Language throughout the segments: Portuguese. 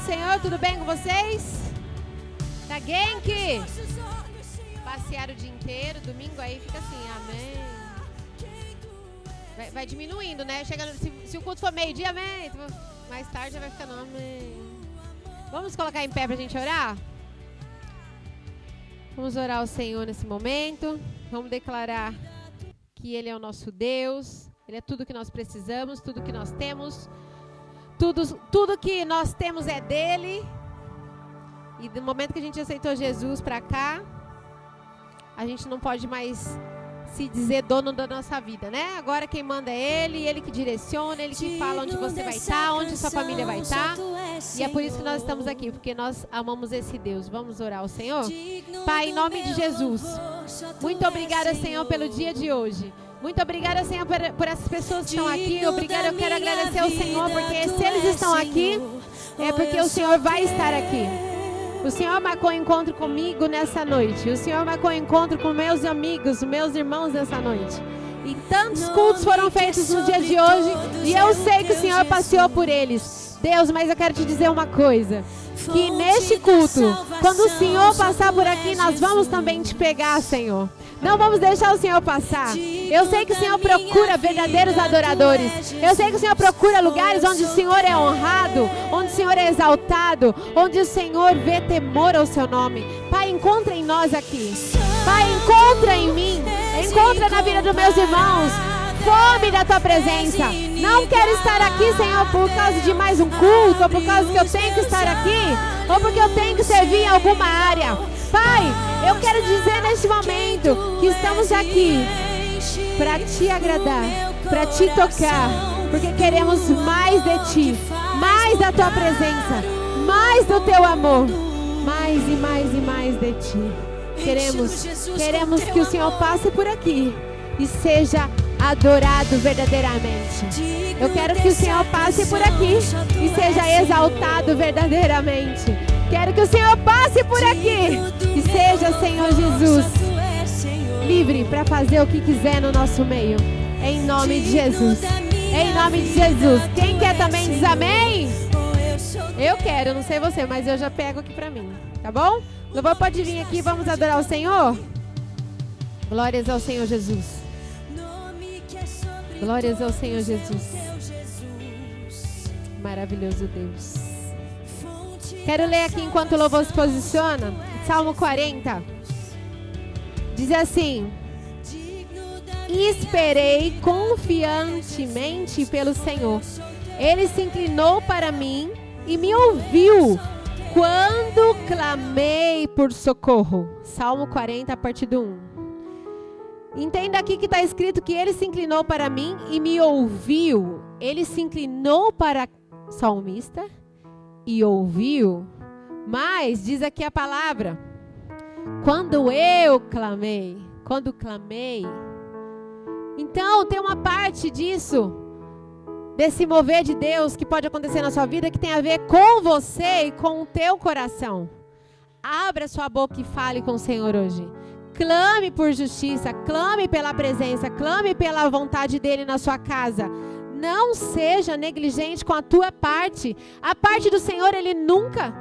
Senhor, tudo bem com vocês? Tá genki? Passear o dia inteiro, domingo aí fica assim, amém. Vai diminuindo, né? Chega, se o culto for meio-dia, amém. Mais tarde já vai ficando, amém. Vamos colocar em pé pra gente orar? Vamos orar ao Senhor nesse momento. Vamos declarar que Ele é o nosso Deus. Ele é tudo que nós precisamos, tudo que nós temos. Tudo que nós temos é dele. E no momento que a gente aceitou Jesus para cá, a gente não pode mais se dizer dono da nossa vida, né? Agora quem manda é Ele que direciona, Ele que fala onde você vai estar, onde sua família vai estar. E é por isso que nós estamos aqui, porque nós amamos esse Deus. Vamos orar ao Senhor? Pai, em nome de Jesus, muito obrigada, Senhor, pelo dia de hoje. Muito obrigada, Senhor, por essas pessoas que estão aqui. Obrigada, eu quero agradecer ao Senhor, porque se eles estão aqui, é porque o Senhor vai estar aqui. O Senhor marcou encontro comigo nessa noite. O Senhor marcou encontro com meus amigos, meus irmãos nessa noite. E tantos cultos foram feitos no dia de hoje, e eu sei que o Senhor passeou por eles. Deus, mas eu quero te dizer uma coisa. Que neste culto, quando o Senhor passar por aqui, nós vamos também te pegar, Senhor. Não vamos deixar o Senhor passar. Eu sei que o Senhor procura verdadeiros adoradores. Eu sei que o Senhor procura lugares onde o Senhor é honrado, onde o Senhor é exaltado, onde o Senhor vê temor ao seu nome. Pai, encontra em nós aqui. Pai, encontra em mim. Encontra na vida dos meus irmãos. Fome da tua presença. Não quero estar aqui, Senhor, por causa de mais um culto, ou por causa que eu tenho que estar aqui, ou porque eu tenho que servir em alguma área. Pai, eu quero dizer neste momento que estamos aqui para te agradar, para te tocar, porque queremos mais de ti, mais da tua presença, mais do teu amor, mais e mais e mais de ti. Queremos que o Senhor passe por aqui e seja adorado verdadeiramente. Eu quero que o Senhor passe por aqui e seja exaltado verdadeiramente. Quero que o Senhor passe por aqui e seja, Senhor Jesus, livre para fazer o que quiser no nosso meio. Em nome de Jesus. Em nome de Jesus. Quem quer também diz amém? Eu quero, não sei você, mas eu já pego aqui para mim. Tá bom? Louvor pode vir aqui, vamos adorar o Senhor? Glórias ao Senhor Jesus. Glórias ao Senhor Jesus. Maravilhoso Deus. Quero ler aqui enquanto o louvor se posiciona. Salmo 40. Diz assim: esperei confiantemente pelo Senhor. Ele se inclinou para mim e me ouviu quando clamei por socorro. Salmo 40, a partir do 1. Entenda aqui que está escrito que ele se inclinou para mim e me ouviu. Ele se inclinou para o salmista e ouviu. Mas diz aqui a palavra: quando eu clamei. Quando clamei. Então tem uma parte disso, desse mover de Deus que pode acontecer na sua vida, que tem a ver com você e com o teu coração. Abra sua boca e fale com o Senhor hoje. Clame por justiça, clame pela presença, clame pela vontade dele na sua casa. Não seja negligente com a tua parte. A parte do Senhor, Ele nunca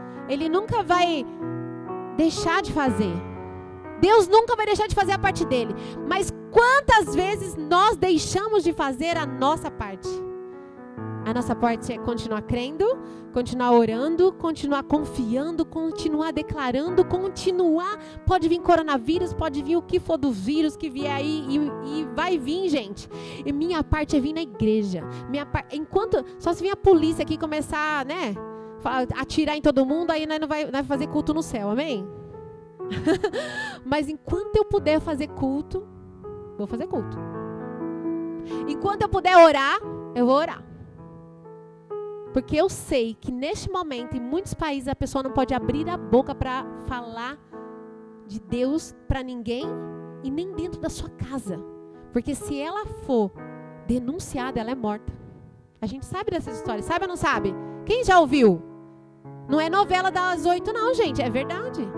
vai deixar de fazer. Deus nunca vai deixar de fazer a parte dele. Mas quantas vezes nós deixamos de fazer a nossa parte? A nossa parte é continuar crendo, continuar orando, continuar confiando, continuar declarando, continuar. Pode vir coronavírus, pode vir o que for do vírus que vier aí e vai vir, gente. E minha parte é vir na igreja. Só se vir a polícia aqui começar, né, atirar em todo mundo, aí nós não vai fazer culto no céu, amém? Mas enquanto eu puder fazer culto, vou fazer culto. Enquanto eu puder orar, eu vou orar. Porque eu sei que neste momento, em muitos países, a pessoa não pode abrir a boca para falar de Deus para ninguém e nem dentro da sua casa. Porque se ela for denunciada, ela é morta. A gente sabe dessas histórias, sabe ou não sabe? Quem já ouviu? Não é novela das 8 não, gente, é verdade.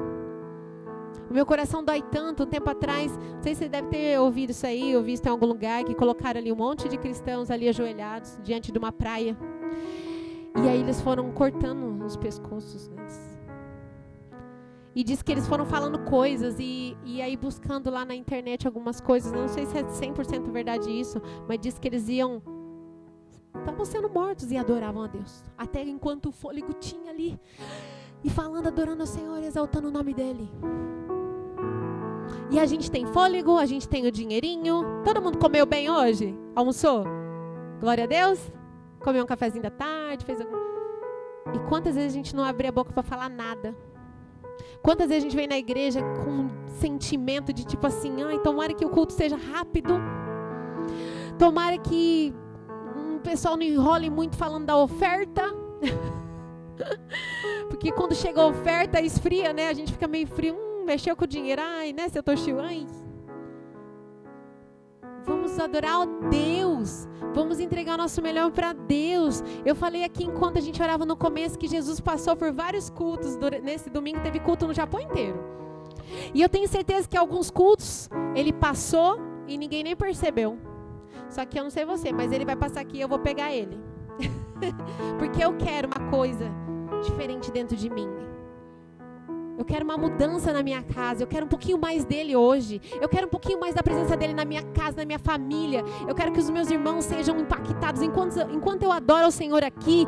O meu coração dói tanto. Um tempo atrás, não sei se você deve ter ouvido isso aí, ou visto em algum lugar, que colocaram ali um monte de cristãos ali ajoelhados diante de uma praia. E aí eles foram cortando os pescoços, né? E diz que eles foram falando coisas e aí buscando lá na internet algumas coisas. Eu não sei se é 100% verdade isso, mas diz que eles estavam sendo mortos e adoravam a Deus. Até enquanto o fôlego tinha ali. E falando, adorando ao Senhor, exaltando o nome dEle. E a gente tem fôlego, a gente tem o dinheirinho. Todo mundo comeu bem hoje? Almoçou? Glória a Deus? Comeu um cafezinho da tarde, fez algum... E quantas vezes a gente não abre a boca para falar nada? Quantas vezes a gente vem na igreja com um sentimento de tipo assim, ai, tomara que o culto seja rápido. Tomara que o pessoal não enrole muito falando da oferta. Porque quando chega a oferta, esfria, né? A gente fica meio frio. Mexeu com o dinheiro. Ai, né? Se eu tô cheio. Ai. Vamos adorar a Deus. Vamos entregar o nosso melhor para Deus. Eu falei aqui enquanto a gente orava no começo que Jesus passou por vários cultos. Nesse domingo teve culto no Japão inteiro. E eu tenho certeza que alguns cultos ele passou e ninguém nem percebeu. Só que eu não sei você, mas ele vai passar aqui e eu vou pegar ele. Porque eu quero uma coisa diferente dentro de mim. Eu quero uma mudança na minha casa. Eu quero um pouquinho mais dele hoje. Eu quero um pouquinho mais da presença dele na minha casa, na minha família. Eu quero que os meus irmãos sejam impactados. Enquanto eu adoro ao Senhor aqui,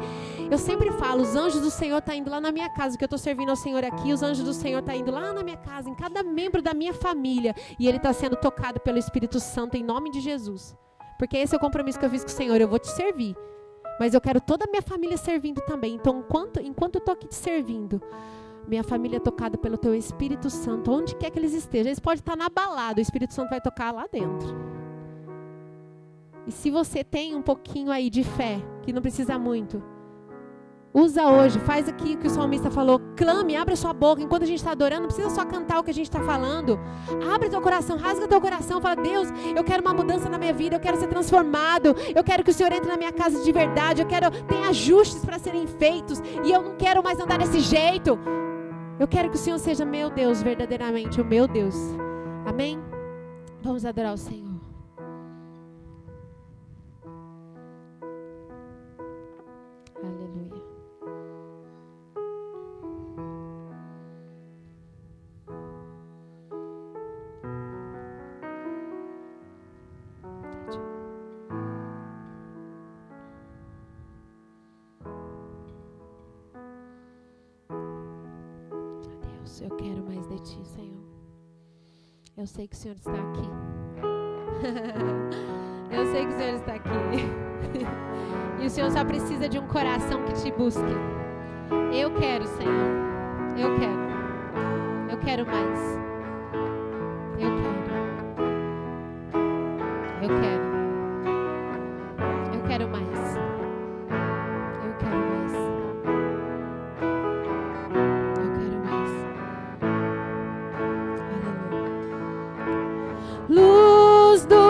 eu sempre falo, os anjos do Senhor estão indo lá na minha casa, que eu estou servindo ao Senhor aqui. Os anjos do Senhor estão indo lá na minha casa, em cada membro da minha família. E ele está sendo tocado pelo Espírito Santo em nome de Jesus. Porque esse é o compromisso que eu fiz com o Senhor. Eu vou te servir. Mas eu quero toda a minha família servindo também. Então, enquanto eu estou aqui te servindo, minha família é tocada pelo teu Espírito Santo, onde quer que eles estejam. Eles podem estar na balada, o Espírito Santo vai tocar lá dentro. E se você tem um pouquinho aí de fé, que não precisa muito, usa hoje, faz aqui o que o salmista falou, clame, abre a sua boca, enquanto a gente está adorando, não precisa só cantar o que a gente está falando, abre teu coração, rasga teu coração, fala, Deus, eu quero uma mudança na minha vida, eu quero ser transformado, eu quero que o Senhor entre na minha casa de verdade, tem ajustes para serem feitos, e eu não quero mais andar desse jeito, eu quero que o Senhor seja meu Deus, verdadeiramente o meu Deus, amém? Vamos adorar o Senhor. Aleluia. Deus, eu quero mais de Ti, Senhor. Eu sei que o Senhor está aqui. Eu sei que o Senhor está aqui. E o Senhor só precisa de um coração que te busque. Eu quero, Senhor. Eu quero. Eu quero mais. Eu quero. Eu quero. Eu quero mais. Eu quero mais. Eu quero mais. Aleluia. Luz do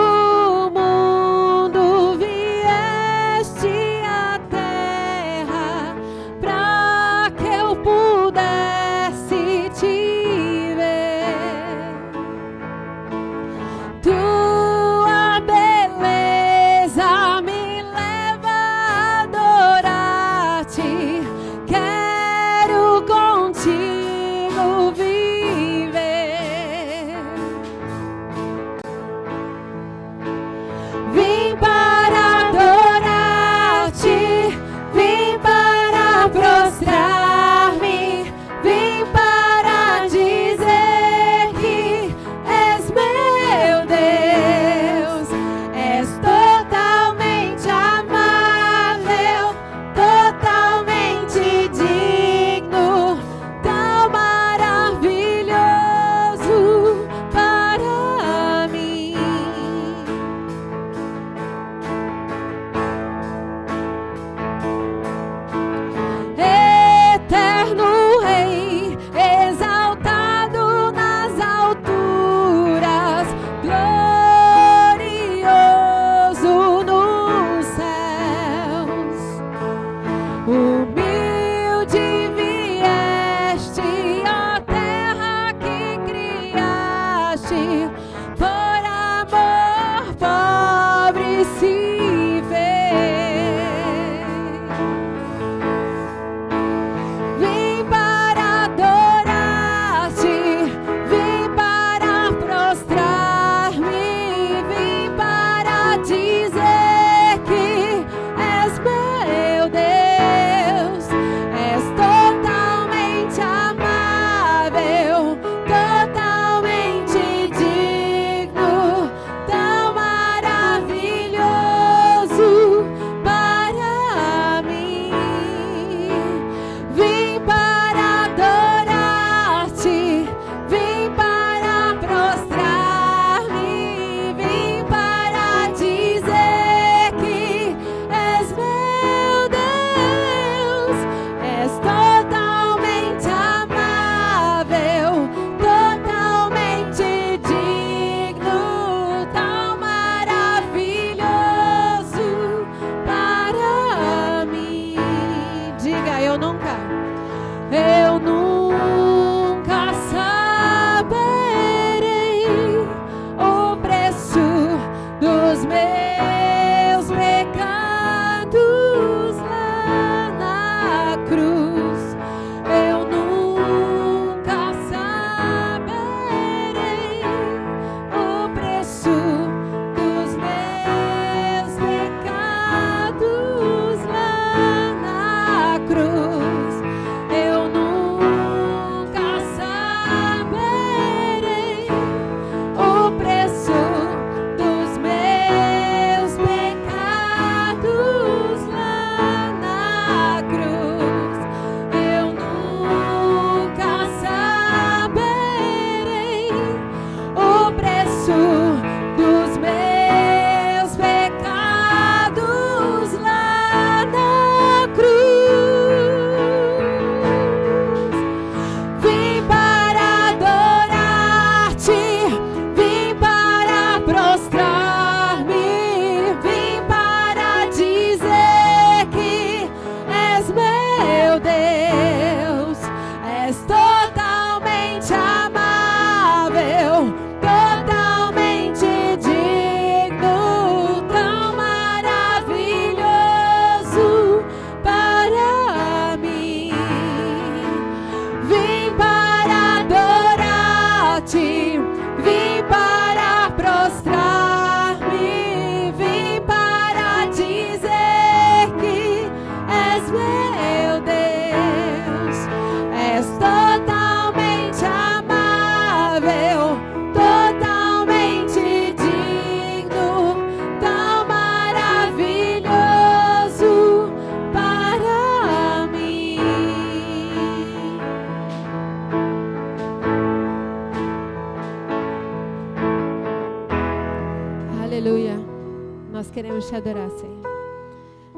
te adorar, Senhor.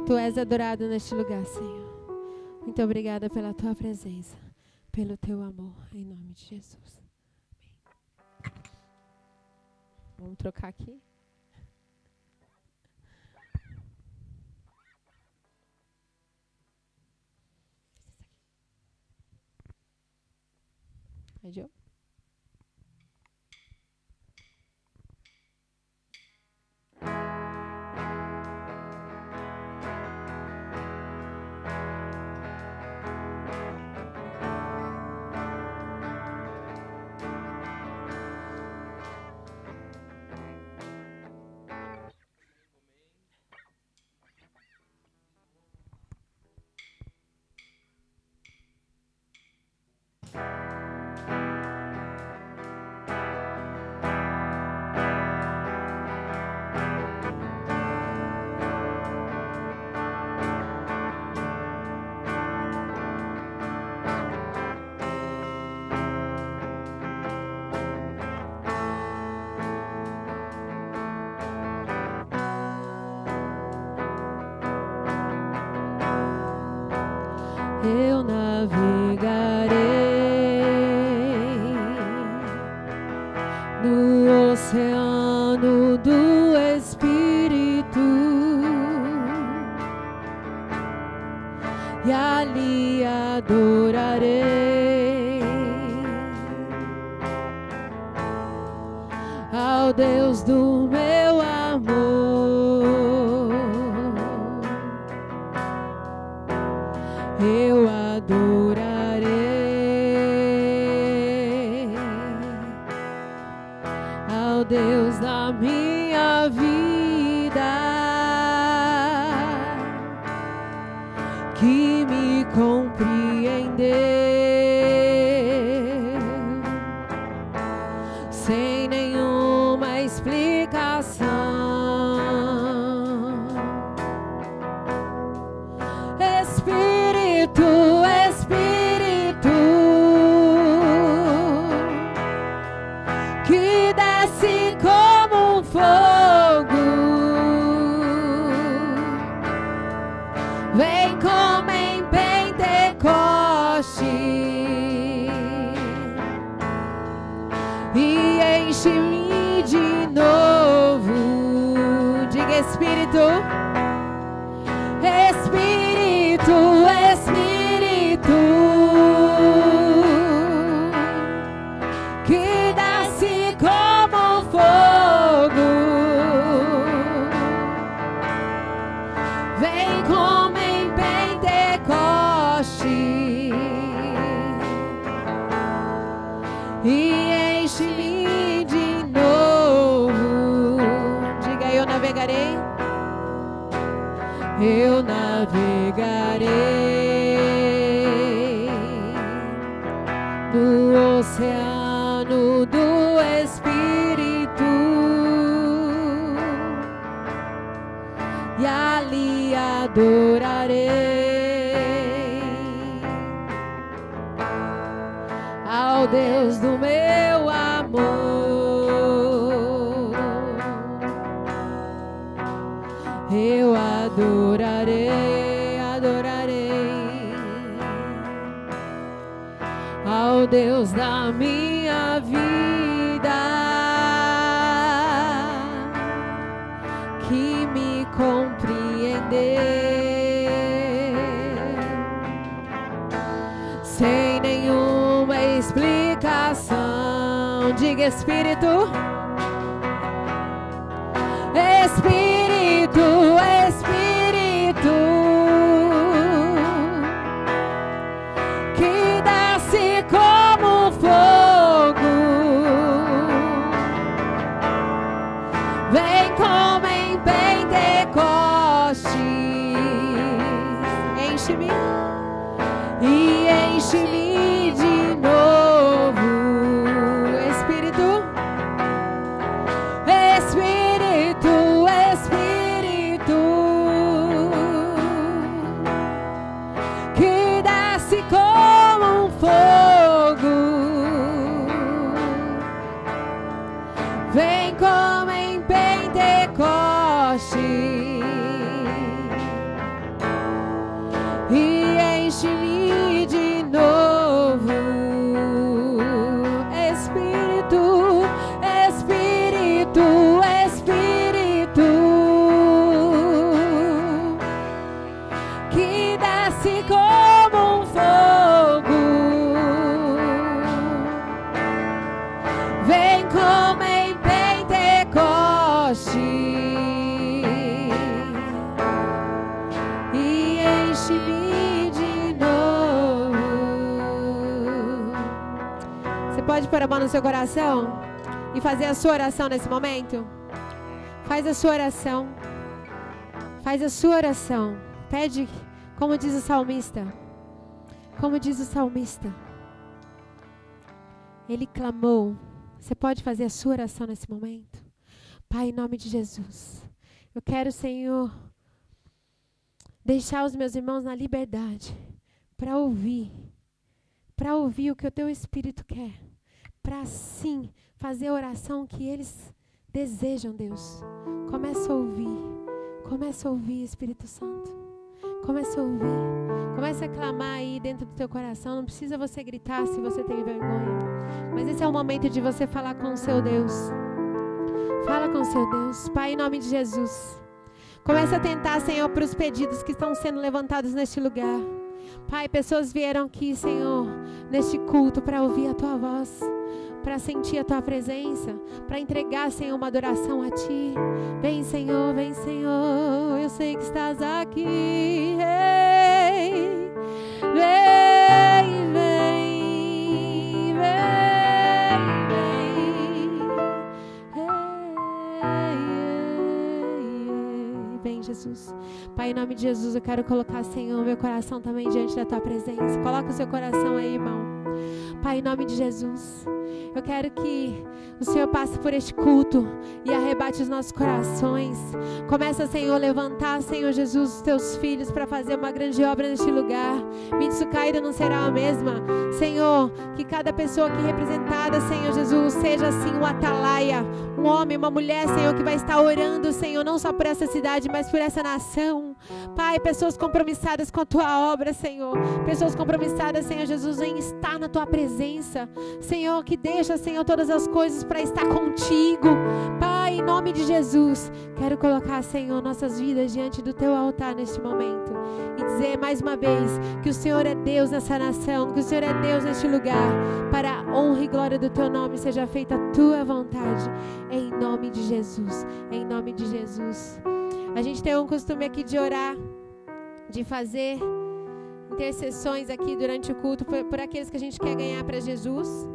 Tu és adorado neste lugar, Senhor. Muito obrigada pela tua presença, pelo teu amor, em nome de Jesus. Amém. Vamos trocar aqui. Adiós. Eu navegarei no oceano do Espírito e ali adorarei ao Deus do meu amor. Eu adorarei ao Deus da minha vida, que me compreendeu sem nenhuma explicação. Espírito, que desce como um fogo, vem como em Pentecoste e enche-me de novo. Diga Espírito. Espírito, que desce como fogo, vem como em Pentecoste e enche-me de novo. Diga, eu navegarei. Eu navegarei no oceano do Espírito e ali adorarei ao Deus do meu amor. Eu adorarei ao Deus da minha vida, que me compreendeu sem nenhuma explicação. Diga Espírito. Espírito, que desce como fogo, vem como em Pentecoste, enche-me e enche-me de novo. Espírito, que desce como um fogo, vem como em Pentecoste enche-me de novo. Espírito, Espírito, Espírito, que desce como um fogo, vem como em Pentecoste e enche-me de novo. Você pode pôr a mão no seu coração e fazer a sua oração nesse momento? Faz a sua oração. Faz a sua oração. Pede, como diz o salmista. Como diz o salmista. Ele clamou. Você pode fazer a sua oração nesse momento? Pai, em nome de Jesus, eu quero, Senhor, deixar os meus irmãos na liberdade para ouvir o que o Teu Espírito quer, para assim fazer a oração que eles desejam, Deus. Começa a ouvir, Espírito Santo. Começa a ouvir, começa a clamar aí dentro do teu coração. Não precisa você gritar se você tem vergonha, mas esse é o momento de você falar com o seu Deus. Fala com o seu Deus. Pai, em nome de Jesus, começa a tentar, Senhor, para os pedidos que estão sendo levantados neste lugar. Pai, pessoas vieram aqui, Senhor, neste culto para ouvir a Tua voz, para sentir a Tua presença, para entregar, Senhor, uma adoração a Ti. Vem, Senhor, eu sei que estás aqui. Vem, Jesus. Pai, em nome de Jesus, eu quero colocar, Senhor, meu coração também diante da Tua presença. Coloca o seu coração aí, irmão. Pai, em nome de Jesus, eu quero que o Senhor passe por este culto e arrebate os nossos corações. Começa, Senhor, a levantar, Senhor Jesus, os Teus filhos para fazer uma grande obra neste lugar. Mitsukaida não será a mesma. Senhor, que cada pessoa aqui representada, Senhor Jesus, seja assim um atalaia, um homem, uma mulher, Senhor, que vai estar orando, Senhor, não só por essa cidade, mas por essa nação. Pai, pessoas compromissadas com a Tua obra, Senhor. Pessoas compromissadas, Senhor Jesus, em estar na Tua presença. Senhor, que deixa, Senhor, todas as coisas para estar contigo. Pai, em nome de Jesus, quero colocar, Senhor, nossas vidas diante do Teu altar neste momento e dizer mais uma vez que o Senhor é Deus nessa nação, que o Senhor é Deus neste lugar. Para a honra e glória do Teu nome seja feita a Tua vontade, em nome de Jesus, em nome de Jesus. A gente tem um costume aqui de orar, de fazer intercessões aqui durante o culto por aqueles que a gente quer ganhar para Jesus.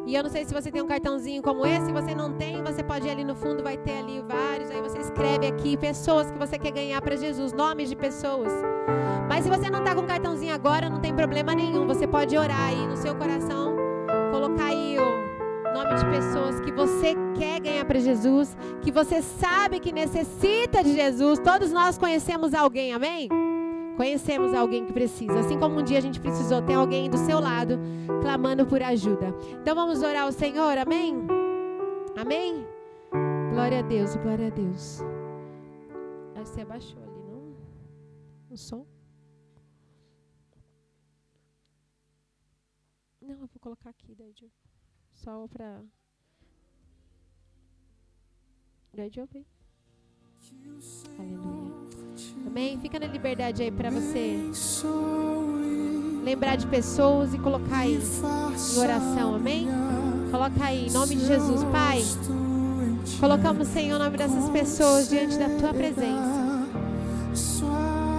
E eu não sei se você tem um cartãozinho como esse. Se você não tem, você pode ir ali no fundo, vai ter ali vários. Aí você escreve aqui pessoas que você quer ganhar para Jesus, nomes de pessoas. Mas se você não está com cartãozinho agora, não tem problema nenhum. Você pode orar aí no seu coração, colocar aí o nome de pessoas que você quer ganhar para Jesus, que você sabe que necessita de Jesus. Todos nós conhecemos alguém, amém? Conhecemos alguém que precisa. Assim como um dia a gente precisou, tem alguém do seu lado clamando por ajuda. Então vamos orar ao Senhor, amém? Amém? Glória a Deus, glória a Deus. Acho que você abaixou ali, não? O som? Não, eu vou colocar aqui, daí só para... Daí de ouvir. Aleluia. Amém? Fica na liberdade aí para você lembrar de pessoas e colocar aí em oração, amém? Coloca aí, em nome de Jesus. Pai, colocamos, Senhor, o nome dessas pessoas diante da Tua presença.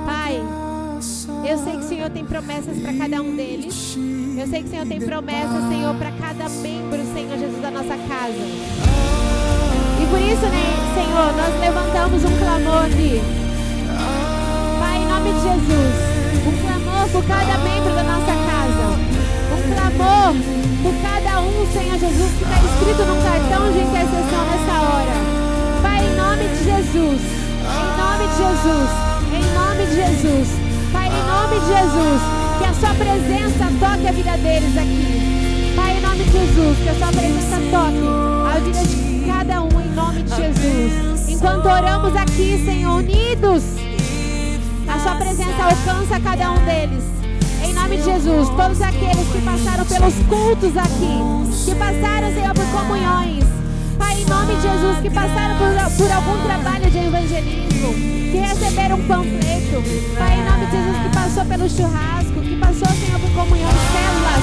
Pai, eu sei que o Senhor tem promessas para cada um deles. Eu sei que o Senhor tem promessas, Senhor, para cada membro, Senhor Jesus, da nossa casa. E por isso, né, Senhor, nós levantamos um clamor aqui. Pai, em nome de Jesus, um clamor por cada membro da nossa casa. Um clamor por cada um, Senhor Jesus, que está escrito num cartão de intercessão nessa hora. Pai, em nome de Jesus, em nome de Jesus, em nome de Jesus. Pai, em nome de Jesus, que a Sua presença toque a vida deles aqui. Pai, em nome de Jesus, que a Sua presença toque a vida de cada um, em nome de Jesus. Enquanto oramos aqui, Senhor, unidos, a Sua presença alcança cada um deles. Em nome de Jesus, todos aqueles que passaram pelos cultos aqui, que passaram, Senhor, por comunhões, Pai, em nome de Jesus, que passaram por algum trabalho de evangelismo, que receberam um panfleto, Pai, em nome de Jesus, que passou pelo churrasco, que passou, Senhor, por comunhão de células,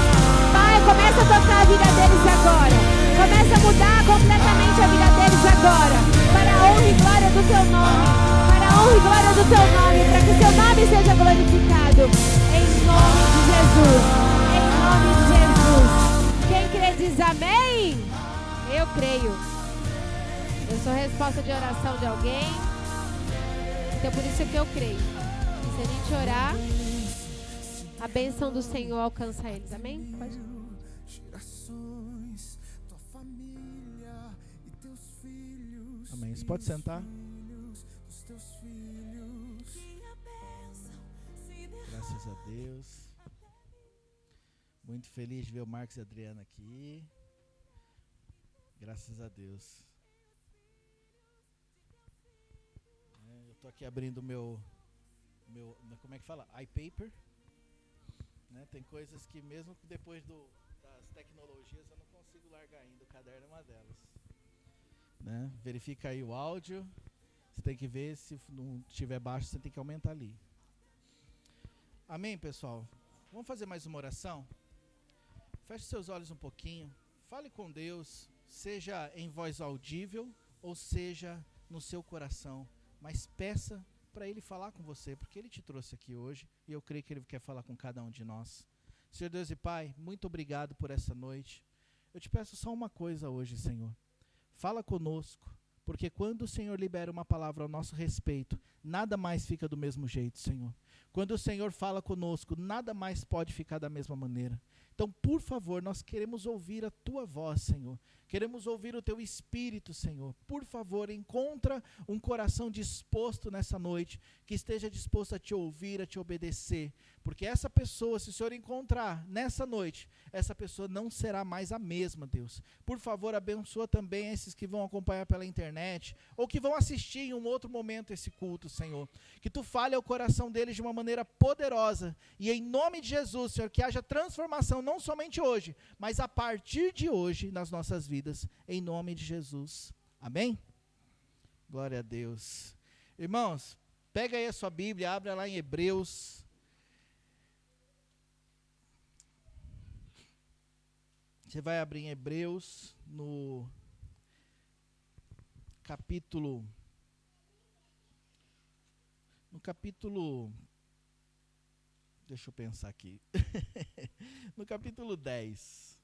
Pai, começa a tocar a vida deles agora, começa a mudar completamente a vida deles agora, para a honra e glória do Teu nome, para a honra e glória do Teu nome, para que o Teu nome seja glorificado, em nome de Jesus, em nome de Jesus. Quem crê diz amém? Eu creio. Eu sou resposta de oração de alguém. Então por isso é que eu creio. E se a gente orar, a bênção do Senhor alcança eles. Amém? Pode. Amém. Você pode sentar? Graças a Deus. Muito feliz de ver o Marcos e a Adriana aqui. Graças a Deus. Eu estou aqui abrindo meu, como é que fala? iPaper. Tem coisas que mesmo depois das tecnologias eu não consigo largar ainda. O caderno é uma delas. Verifica aí o áudio. Você tem que ver, se não estiver baixo, você tem que aumentar ali. Amém, pessoal? Vamos fazer mais uma oração? Feche seus olhos um pouquinho. Fale com Deus. Seja em voz audível ou seja no seu coração, mas peça para Ele falar com você, porque Ele te trouxe aqui hoje e eu creio que Ele quer falar com cada um de nós. Senhor Deus e Pai, muito obrigado por essa noite. Eu te peço só uma coisa hoje, Senhor. Fala conosco, porque quando o Senhor libera uma palavra ao nosso respeito, nada mais fica do mesmo jeito, Senhor. Quando o Senhor fala conosco, nada mais pode ficar da mesma maneira. Então, por favor, nós queremos ouvir a Tua voz, Senhor. Queremos ouvir o Teu Espírito, Senhor. Por favor, encontra um coração disposto nessa noite, que esteja disposto a Te ouvir, a Te obedecer. Porque essa pessoa, se o Senhor encontrar nessa noite, essa pessoa não será mais a mesma, Deus. Por favor, abençoa também esses que vão acompanhar pela internet, ou que vão assistir em um outro momento esse culto, Senhor. Que Tu fale ao coração deles de uma maneira poderosa. E em nome de Jesus, Senhor, que haja transformação, não somente hoje, mas a partir de hoje nas nossas vidas, em nome de Jesus. Amém? Glória a Deus. Irmãos, pega aí a sua Bíblia, abre lá em Hebreus. Você vai abrir em Hebreus, no capítulo, deixa eu pensar aqui, no capítulo 10,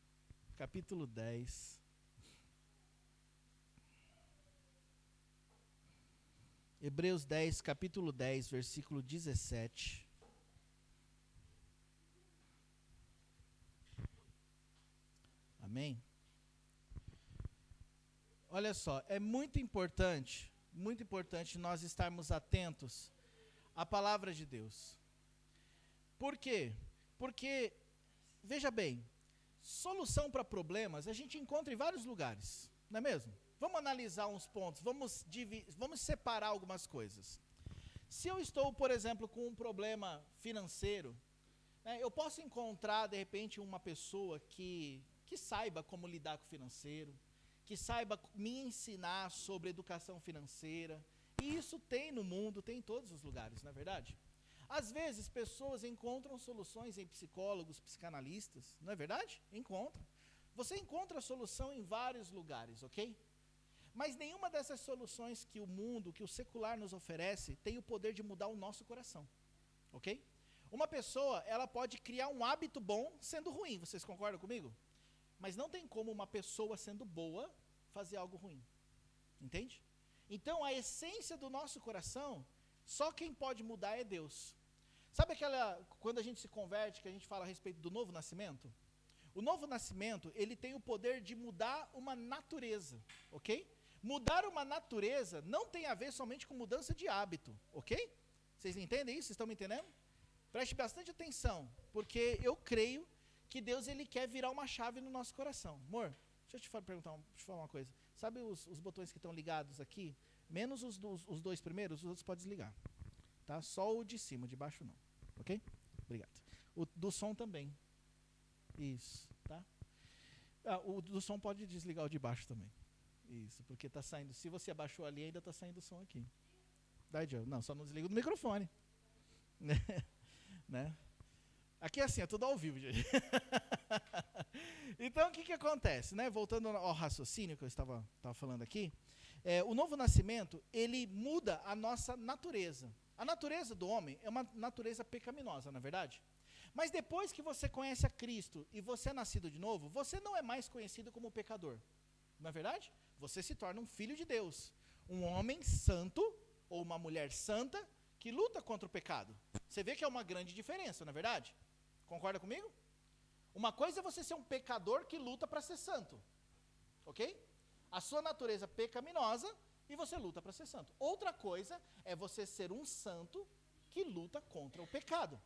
Hebreus 10, capítulo 10, versículo 17. Amém? Olha só, é muito importante nós estarmos atentos à palavra de Deus. Por quê? Porque, veja bem, solução para problemas a gente encontra em vários lugares, não é mesmo? Vamos analisar uns pontos, vamos separar algumas coisas. Se eu estou, por exemplo, com um problema financeiro, eu posso encontrar, de repente, uma pessoa que saiba como lidar com o financeiro, que saiba me ensinar sobre educação financeira. E isso tem no mundo, tem em todos os lugares, não é verdade? Às vezes, pessoas encontram soluções em psicólogos, psicanalistas, não é verdade? Encontram. Você encontra a solução em vários lugares, ok? Mas nenhuma dessas soluções que o mundo, que o secular nos oferece, tem o poder de mudar o nosso coração, ok? Uma pessoa, ela pode criar um hábito bom sendo ruim, vocês concordam comigo? Mas não tem como uma pessoa sendo boa fazer algo ruim, entende? Então a essência do nosso coração, só quem pode mudar é Deus. Sabe quando a gente se converte, que a gente fala a respeito do novo nascimento? O novo nascimento, ele tem o poder de mudar uma natureza, ok? Mudar uma natureza não tem a ver somente com mudança de hábito, ok? Vocês entendem isso? Vocês estão me entendendo? Preste bastante atenção, porque eu creio que Deus, ele quer virar uma chave no nosso coração. Amor, deixa eu te falar uma coisa. Sabe os botões que estão ligados aqui? Menos os dois primeiros, os outros pode desligar. Tá? Só o de cima, o de baixo não. Ok? Obrigado. O do som também. Isso, tá? O do som pode desligar o de baixo também. Isso, porque está saindo. Se você abaixou ali, ainda está saindo o som aqui. Não, só não desliga do microfone. Né? Aqui é assim, é tudo ao vivo, gente. Então, o que acontece? Né? Voltando ao raciocínio que eu estava falando aqui, o novo nascimento, ele muda a nossa natureza. A natureza do homem é uma natureza pecaminosa, não é verdade? Mas depois que você conhece a Cristo e você é nascido de novo, você não é mais conhecido como pecador. Não é verdade? Você se torna um filho de Deus. Um homem santo ou uma mulher santa que luta contra o pecado. Você vê que é uma grande diferença, não é verdade? Concorda comigo? Uma coisa é você ser um pecador que luta para ser santo. Ok? A sua natureza pecaminosa e você luta para ser santo. Outra coisa é você ser um santo que luta contra o pecado.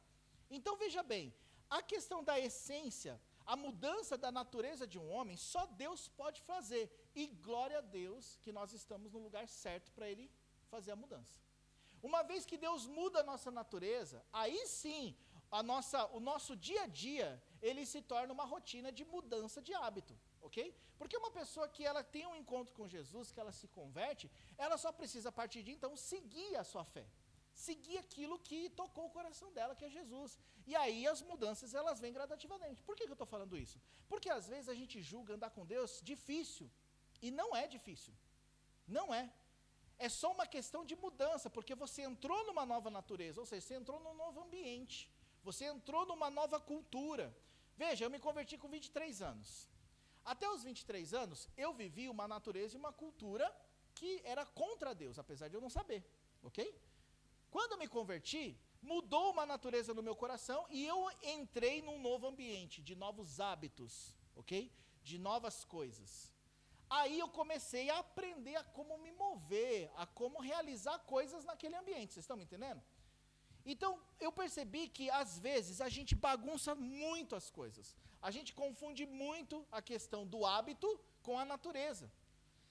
Então veja bem, a questão da essência, a mudança da natureza de um homem, só Deus pode fazer. E glória a Deus que nós estamos no lugar certo para Ele fazer a mudança. Uma vez que Deus muda a nossa natureza, aí sim, o nosso dia a dia, ele se torna uma rotina de mudança de hábito, ok? Porque uma pessoa que ela tem um encontro com Jesus, que ela se converte, ela só precisa a partir de então seguir a sua fé. Seguir aquilo que tocou o coração dela, que é Jesus. E aí as mudanças, elas vêm gradativamente. Por que eu estou falando isso? Porque às vezes a gente julga andar com Deus difícil. E não é difícil. Não é. É só uma questão de mudança, porque você entrou numa nova natureza, ou seja, você entrou num novo ambiente. Você entrou numa nova cultura. Veja, eu me converti com 23 anos. Até os 23 anos, eu vivi uma natureza e uma cultura que era contra Deus, apesar de eu não saber. Ok? Quando eu me converti, mudou uma natureza no meu coração e eu entrei num novo ambiente, de novos hábitos, ok? De novas coisas. Aí eu comecei a aprender a como me mover, a como realizar coisas naquele ambiente, vocês estão me entendendo? Então, eu percebi que às vezes a gente bagunça muito as coisas. A gente confunde muito a questão do hábito com a natureza.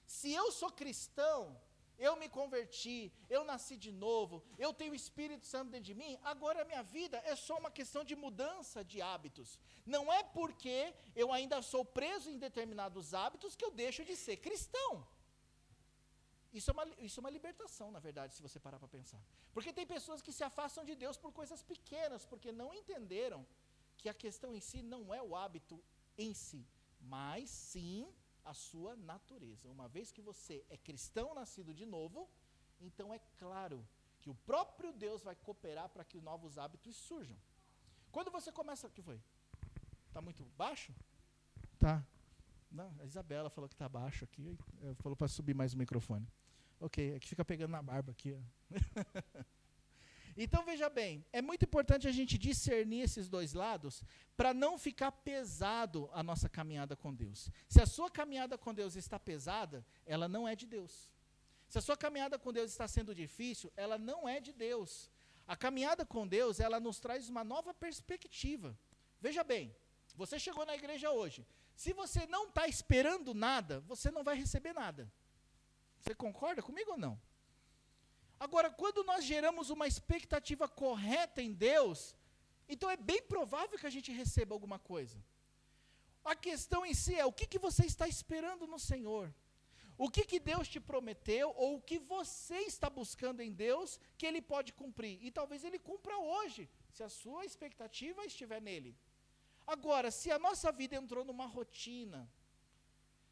Se eu sou cristão, eu me converti, eu nasci de novo, eu tenho o Espírito Santo dentro de mim, agora a minha vida é só uma questão de mudança de hábitos. Não é porque eu ainda sou preso em determinados hábitos que eu deixo de ser cristão. Isso é uma libertação, na verdade, se você parar para pensar. Porque tem pessoas que se afastam de Deus por coisas pequenas, porque não entenderam que a questão em si não é o hábito em si, mas sim a sua natureza. Uma vez que você é cristão nascido de novo, então é claro que o próprio Deus vai cooperar para que novos hábitos surjam. Quando você começa... O que foi? Está muito baixo? Tá. Não, a Isabela falou que está baixo aqui, falou para subir mais o microfone. Ok, é que fica pegando na barba aqui. Então veja bem, é muito importante a gente discernir esses dois lados para não ficar pesado a nossa caminhada com Deus. Se a sua caminhada com Deus está pesada, ela não é de Deus. Se a sua caminhada com Deus está sendo difícil, ela não é de Deus. A caminhada com Deus, ela nos traz uma nova perspectiva. Veja bem, você chegou na igreja hoje. Se você não está esperando nada, você não vai receber nada. Você concorda comigo ou não? Agora, quando nós geramos uma expectativa correta em Deus, então é bem provável que a gente receba alguma coisa. A questão em si é, o que você está esperando no Senhor? O que Deus te prometeu, ou o que você está buscando em Deus, que Ele pode cumprir? E talvez Ele cumpra hoje, se a sua expectativa estiver nele. Agora, se a nossa vida entrou numa rotina,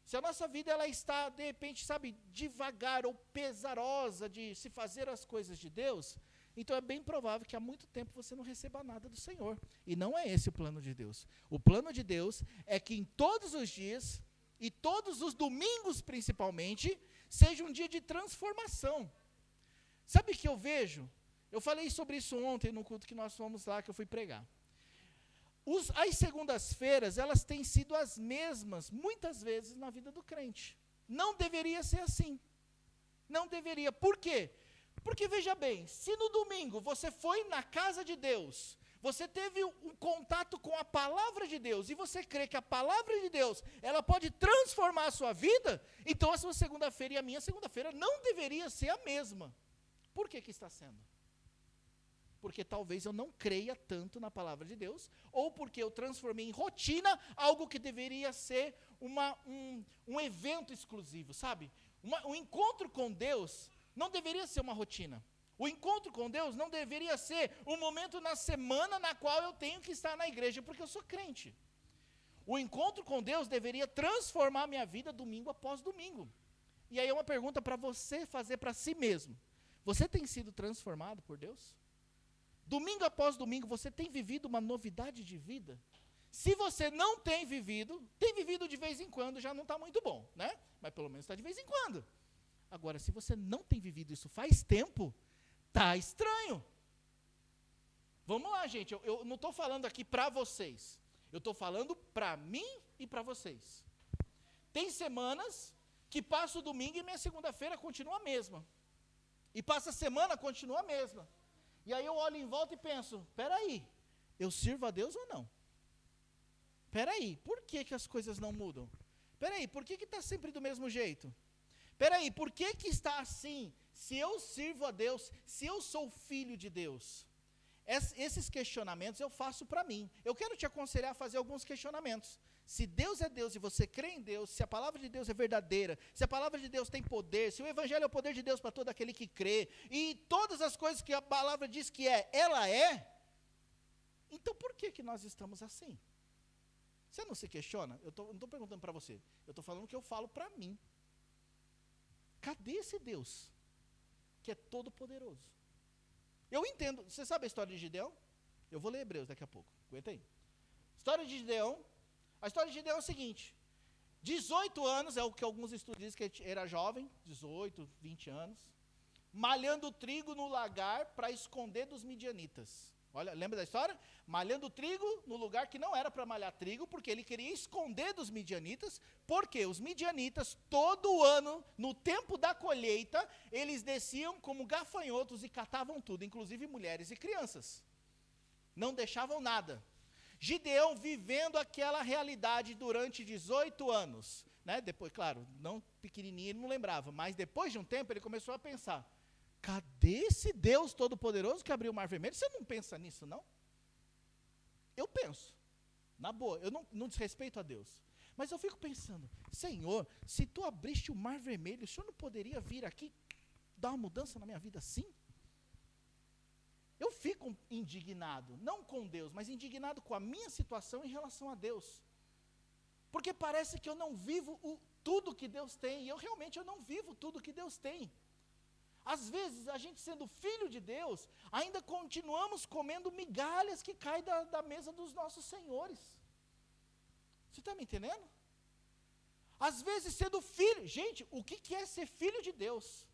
se a nossa vida ela está, de repente, sabe, devagar ou pesarosa de se fazer as coisas de Deus, então é bem provável que há muito tempo você não receba nada do Senhor. E não é esse o plano de Deus. O plano de Deus é que em todos os dias, e todos os domingos principalmente, seja um dia de transformação. Sabe o que eu vejo? Eu falei sobre isso ontem no culto que nós fomos lá, que eu fui pregar. As segundas-feiras, elas têm sido as mesmas, muitas vezes, na vida do crente. Não deveria ser assim. Não deveria. Por quê? Porque, veja bem, se no domingo você foi na casa de Deus, você teve um contato com a palavra de Deus, e você crê que a palavra de Deus, ela pode transformar a sua vida, então a sua segunda-feira e a minha segunda-feira não deveria ser a mesma. Por que está sendo? porque talvez eu não creia tanto na palavra de Deus, ou porque eu transformei em rotina algo que deveria ser um evento exclusivo, sabe? Um encontro com Deus não deveria ser uma rotina. O encontro com Deus não deveria ser um momento na semana na qual eu tenho que estar na igreja, porque eu sou crente. O encontro com Deus deveria transformar minha vida domingo após domingo. E aí é uma pergunta para você fazer para si mesmo. Você tem sido transformado por Deus? Domingo após domingo, você tem vivido uma novidade de vida? Se você não tem vivido de vez em quando, já não está muito bom, né? Mas pelo menos está de vez em quando. Agora, se você não tem vivido isso faz tempo, está estranho. Vamos lá, gente, eu não estou falando aqui para vocês. Eu estou falando para mim e para vocês. Tem semanas que passa o domingo e minha segunda-feira continua a mesma. E passa a semana, continua a mesma. E aí eu olho em volta e penso, peraí, eu sirvo a Deus ou não? Peraí, por que as coisas não mudam? Peraí, por que está sempre do mesmo jeito? Peraí, por que está assim? Se eu sirvo a Deus, se eu sou filho de Deus? Esses questionamentos eu faço para mim. Eu quero te aconselhar a fazer alguns questionamentos. Se Deus é Deus e você crê em Deus, se a palavra de Deus é verdadeira, se a palavra de Deus tem poder, se o evangelho é o poder de Deus para todo aquele que crê, e todas as coisas que a palavra diz que ela é, então por que nós estamos assim? Você não se questiona? Eu não estou perguntando para você, eu estou falando o que eu falo para mim. Cadê esse Deus que é todo poderoso? Eu entendo, você sabe a história de Gideão? Eu vou ler Hebreus daqui a pouco, aguenta aí. História de Gideão. A história de Gideão é o seguinte, 18 anos, é o que alguns estudos dizem que ele era jovem, 18, 20 anos, malhando trigo no lagar para esconder dos midianitas. Olha, lembra da história? Malhando trigo no lugar que não era para malhar trigo, porque ele queria esconder dos midianitas, porque os midianitas, todo ano, no tempo da colheita, eles desciam como gafanhotos e catavam tudo, inclusive mulheres e crianças. Não deixavam nada. Gideão vivendo aquela realidade durante 18 anos, né? Depois, claro, não pequenininho, ele não lembrava, mas depois de um tempo ele começou a pensar, cadê esse Deus Todo-Poderoso que abriu o Mar Vermelho? Você não pensa nisso, não? Eu penso, na boa, eu não desrespeito a Deus, mas eu fico pensando, Senhor, se tu abriste o Mar Vermelho, o Senhor não poderia vir aqui, dar uma mudança na minha vida assim? Eu fico indignado, não com Deus, mas indignado com a minha situação em relação a Deus. Porque parece que eu não vivo tudo que Deus tem, e eu realmente não vivo tudo que Deus tem. Às vezes, a gente sendo filho de Deus, ainda continuamos comendo migalhas que caem da mesa dos nossos senhores. Você está me entendendo? Às vezes, sendo filho, gente, o que é ser filho de Deus?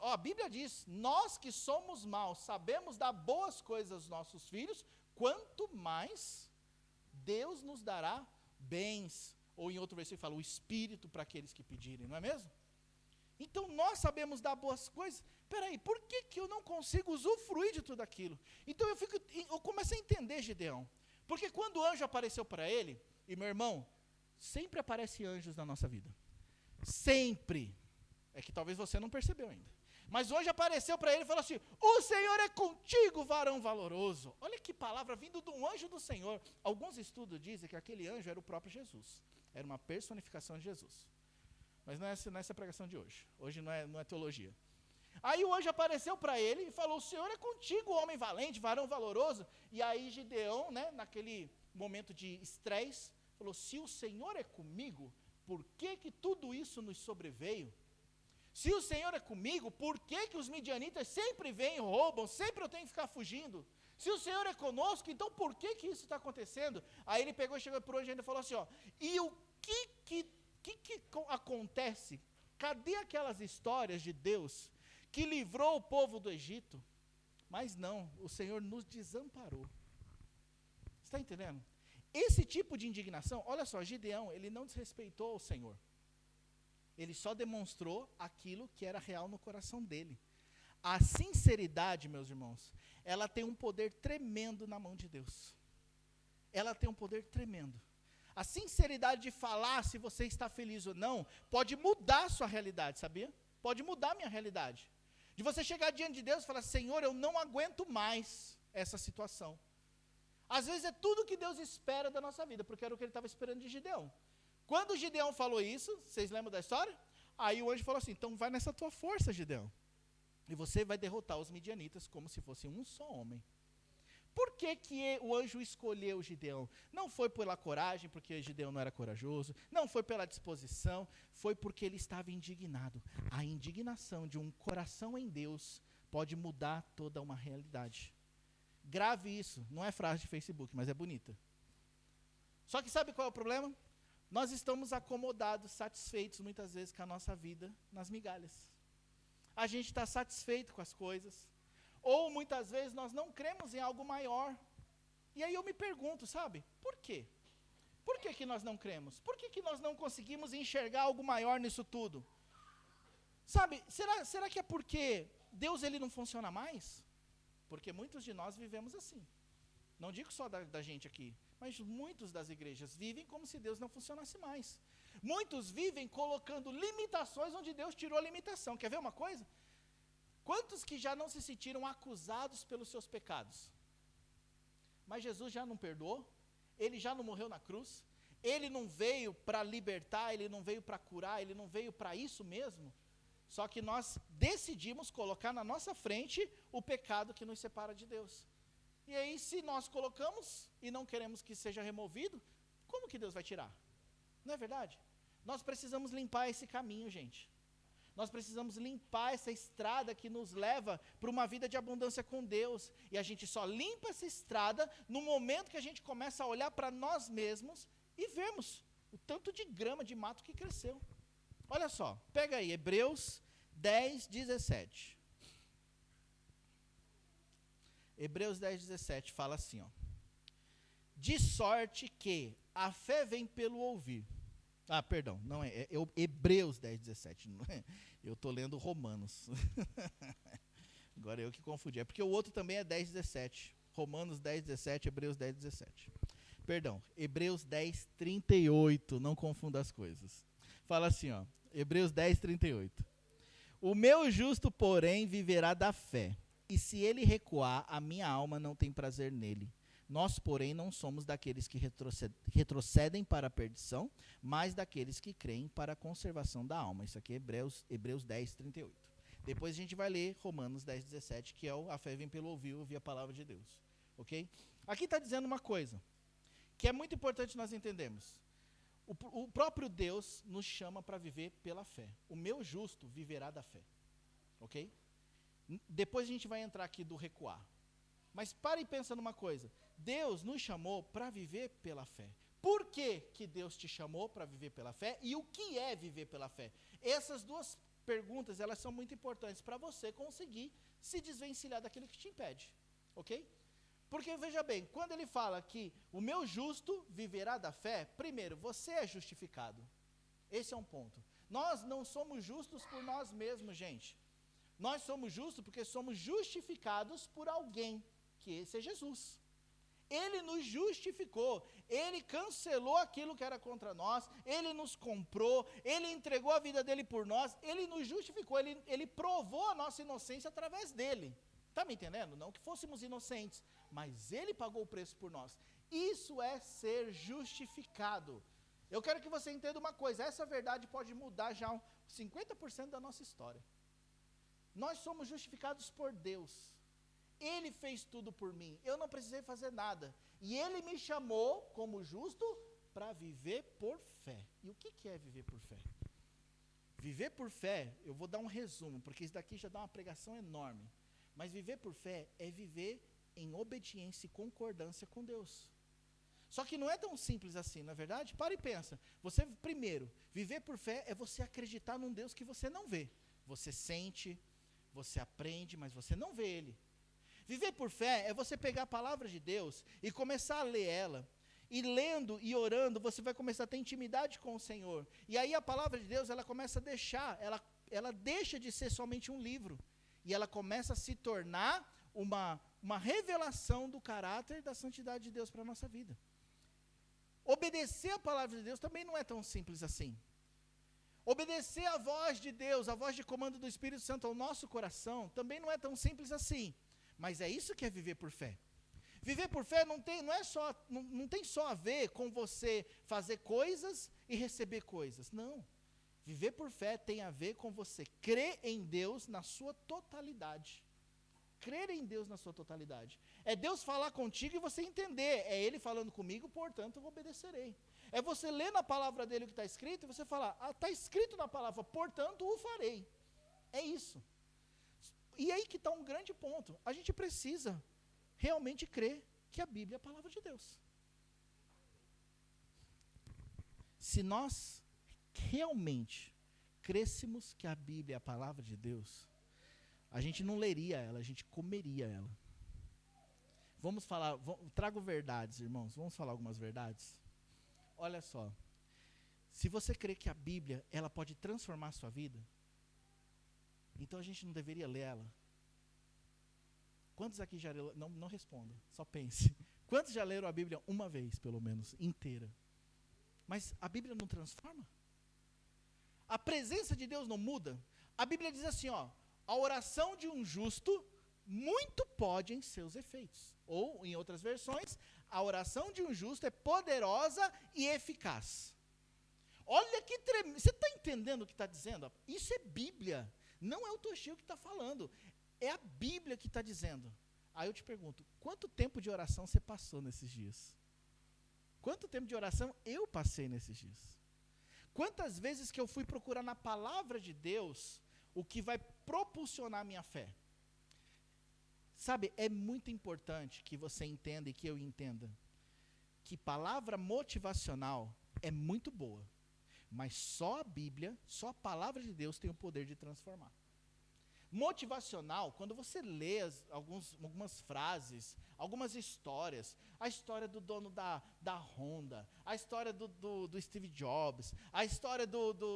A Bíblia diz, nós que somos maus, sabemos dar boas coisas aos nossos filhos, quanto mais Deus nos dará bens, ou em outro versículo fala, o Espírito para aqueles que pedirem, não é mesmo? Então nós sabemos dar boas coisas, peraí, por que eu não consigo usufruir de tudo aquilo? Então eu comecei a entender Gideão, porque quando o anjo apareceu para ele, e meu irmão, sempre aparecem anjos na nossa vida, sempre. É que talvez você não percebeu ainda. Mas hoje apareceu para ele e falou assim, o Senhor é contigo, varão valoroso. Olha que palavra vindo de um anjo do Senhor. Alguns estudos dizem que aquele anjo era o próprio Jesus. Era uma personificação de Jesus. Mas não é essa a pregação de hoje. Hoje não é teologia. Aí o anjo apareceu para ele e falou, o Senhor é contigo, homem valente, varão valoroso. E aí Gideão, né, naquele momento de estresse, falou, se o Senhor é comigo, por que tudo isso nos sobreveio? Se o Senhor é comigo, por que os midianitas sempre vêm e roubam, sempre eu tenho que ficar fugindo? Se o Senhor é conosco, então por que isso está acontecendo? Aí ele pegou e chegou para o anjo e falou assim, e o que acontece? Cadê aquelas histórias de Deus que livrou o povo do Egito? Mas não, o Senhor nos desamparou. Você está entendendo? Esse tipo de indignação, olha só, Gideão, ele não desrespeitou o Senhor. Ele só demonstrou aquilo que era real no coração dele. A sinceridade, meus irmãos, ela tem um poder tremendo na mão de Deus. Ela tem um poder tremendo. A sinceridade de falar se você está feliz ou não, pode mudar a sua realidade, sabia? Pode mudar a minha realidade. De você chegar diante de Deus e falar, Senhor, eu não aguento mais essa situação. Às vezes é tudo que Deus espera da nossa vida, porque era o que ele estava esperando de Gideão. Quando Gideão falou isso, vocês lembram da história? Aí o anjo falou assim, então vai nessa tua força, Gideão. E você vai derrotar os midianitas como se fosse um só homem. Por que o anjo escolheu Gideão? Não foi pela coragem, porque Gideão não era corajoso. Não foi pela disposição. Foi porque ele estava indignado. A indignação de um coração em Deus pode mudar toda uma realidade. Grave isso. Não é frase de Facebook, mas é bonita. Só que sabe qual é o problema? Nós estamos acomodados, satisfeitos muitas vezes com a nossa vida nas migalhas. A gente está satisfeito com as coisas. Ou muitas vezes nós não cremos em algo maior. E aí eu me pergunto, sabe, por quê? Por que nós não cremos? Por que nós não conseguimos enxergar algo maior nisso tudo? Sabe, será que é porque Deus ele não funciona mais? Porque muitos de nós vivemos assim. Não digo só da gente aqui, mas muitos das igrejas vivem como se Deus não funcionasse mais. Muitos vivem colocando limitações onde Deus tirou a limitação. Quer ver uma coisa? Quantos que já não se sentiram acusados pelos seus pecados? Mas Jesus já não perdoou? Ele já não morreu na cruz? Ele não veio para libertar, ele não veio para curar, ele não veio para isso mesmo? Só que nós decidimos colocar na nossa frente o pecado que nos separa de Deus. E aí, se nós colocamos e não queremos que seja removido, como que Deus vai tirar? Não é verdade? Nós precisamos limpar esse caminho, gente. Nós precisamos limpar essa estrada que nos leva para uma vida de abundância com Deus. E a gente só limpa essa estrada no momento que a gente começa a olhar para nós mesmos e vermos o tanto de grama de mato que cresceu. Olha só, pega aí, Hebreus 10, 17. Hebreus 10, 17 fala assim, ó. De sorte que a fé vem pelo ouvir. Ah, perdão, não é Hebreus 10, 17. Não é, eu estou lendo Romanos. Agora eu que confundi. É porque o outro também é 10, 17. Romanos 10, 17, Hebreus 10, 17. Perdão, Hebreus 10, 38. Não confunda as coisas. Fala assim, ó. Hebreus 10, 38. O meu justo, porém, viverá da fé. E se ele recuar, a minha alma não tem prazer nele. Nós, porém, não somos daqueles que retrocedem para a perdição, mas daqueles que creem para a conservação da alma. Isso aqui é Hebreus 10, 38. Depois a gente vai ler Romanos 10, 17, que é a fé vem pelo ouvir a palavra de Deus. Ok? Aqui está dizendo uma coisa, que é muito importante nós entendermos. O próprio Deus nos chama para viver pela fé. O meu justo viverá da fé. Ok? Depois a gente vai entrar aqui do recuar. Mas para e pensa numa coisa. Deus nos chamou para viver pela fé. Por que Deus te chamou para viver pela fé? E o que é viver pela fé? Essas duas perguntas, elas são muito importantes para você conseguir se desvencilhar daquilo que te impede. Ok? Porque, veja bem, quando ele fala que o meu justo viverá da fé, primeiro, você é justificado. Esse é um ponto. Nós não somos justos por nós mesmos, gente. Nós somos justos porque somos justificados por alguém, que esse é Jesus. Ele nos justificou, ele cancelou aquilo que era contra nós, ele nos comprou, ele entregou a vida dele por nós, ele nos justificou, ele provou a nossa inocência através dele. Está me entendendo? Não que fôssemos inocentes, mas ele pagou o preço por nós. Isso é ser justificado. Eu quero que você entenda uma coisa, essa verdade pode mudar já 50% da nossa história. Nós somos justificados por Deus. Ele fez tudo por mim. Eu não precisei fazer nada. E ele me chamou como justo para viver por fé. E o que é viver por fé? Viver por fé, eu vou dar um resumo, porque isso daqui já dá uma pregação enorme. Mas viver por fé é viver em obediência e concordância com Deus. Só que não é tão simples assim, não é verdade? Para e pensa. Você, primeiro, viver por fé é você acreditar num Deus que você não vê. Você sente, você aprende, mas você não vê Ele. Viver por fé é você pegar a palavra de Deus e começar a ler ela. E lendo e orando, você vai começar a ter intimidade com o Senhor. E aí a palavra de Deus, ela começa a deixar, ela deixa de ser somente um livro. E ela começa a se tornar uma revelação do caráter e da santidade de Deus para a nossa vida. Obedecer a palavra de Deus também não é tão simples assim. Obedecer a voz de Deus, a voz de comando do Espírito Santo ao nosso coração, também não é tão simples assim. Mas é isso que é viver por fé. Viver por fé não tem só a ver com você fazer coisas e receber coisas. Não. Viver por fé tem a ver com você crer em Deus na sua totalidade. Crer em Deus na sua totalidade. É Deus falar contigo e você entender. É Ele falando comigo, portanto eu obedecerei. É você ler na palavra dele o que está escrito e você falar, está escrito na palavra, portanto o farei. É isso. E aí que está um grande ponto. A gente precisa realmente crer que a Bíblia é a palavra de Deus. Se nós realmente crêssemos que a Bíblia é a palavra de Deus, a gente não leria ela, a gente comeria ela. Vamos falar, trago verdades, irmãos, vamos falar algumas verdades? Olha só, se você crê que a Bíblia, ela pode transformar a sua vida, então a gente não deveria ler ela. Quantos aqui já leram? Não responda, só pense. Quantos já leram a Bíblia uma vez, pelo menos, inteira? Mas a Bíblia não transforma? A presença de Deus não muda? A Bíblia diz assim, ó, a oração de um justo muito pode em seus efeitos. Ou, em outras versões, a oração de um justo é poderosa e eficaz. Olha que tremendo. Você está entendendo o que está dizendo? Isso é Bíblia. Não é o Toshio que está falando. É a Bíblia que está dizendo. Aí eu te pergunto, quanto tempo de oração você passou nesses dias? Quanto tempo de oração eu passei nesses dias? Quantas vezes que eu fui procurar na palavra de Deus o que vai propulsionar a minha fé? Sabe, é muito importante que você entenda e que eu entenda que palavra motivacional é muito boa, mas só a Bíblia, só a palavra de Deus tem o poder de transformar. Motivacional, quando você lê algumas frases, algumas histórias, a história do dono da Honda, a história do Steve Jobs, a história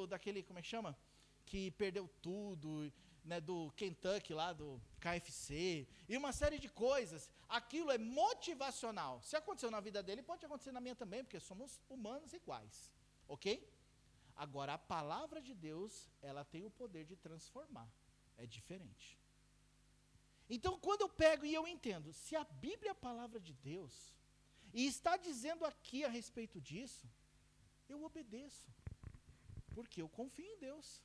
daquele, como é que chama? Que perdeu tudo, né, do Kentucky lá, do KFC, e uma série de coisas, aquilo é motivacional. Se aconteceu na vida dele, pode acontecer na minha também, porque somos humanos iguais, ok? Agora, a palavra de Deus, ela tem o poder de transformar. É diferente. Então, quando eu pego e eu entendo, se a Bíblia é a palavra de Deus, e está dizendo aqui a respeito disso, eu obedeço, porque eu confio em Deus.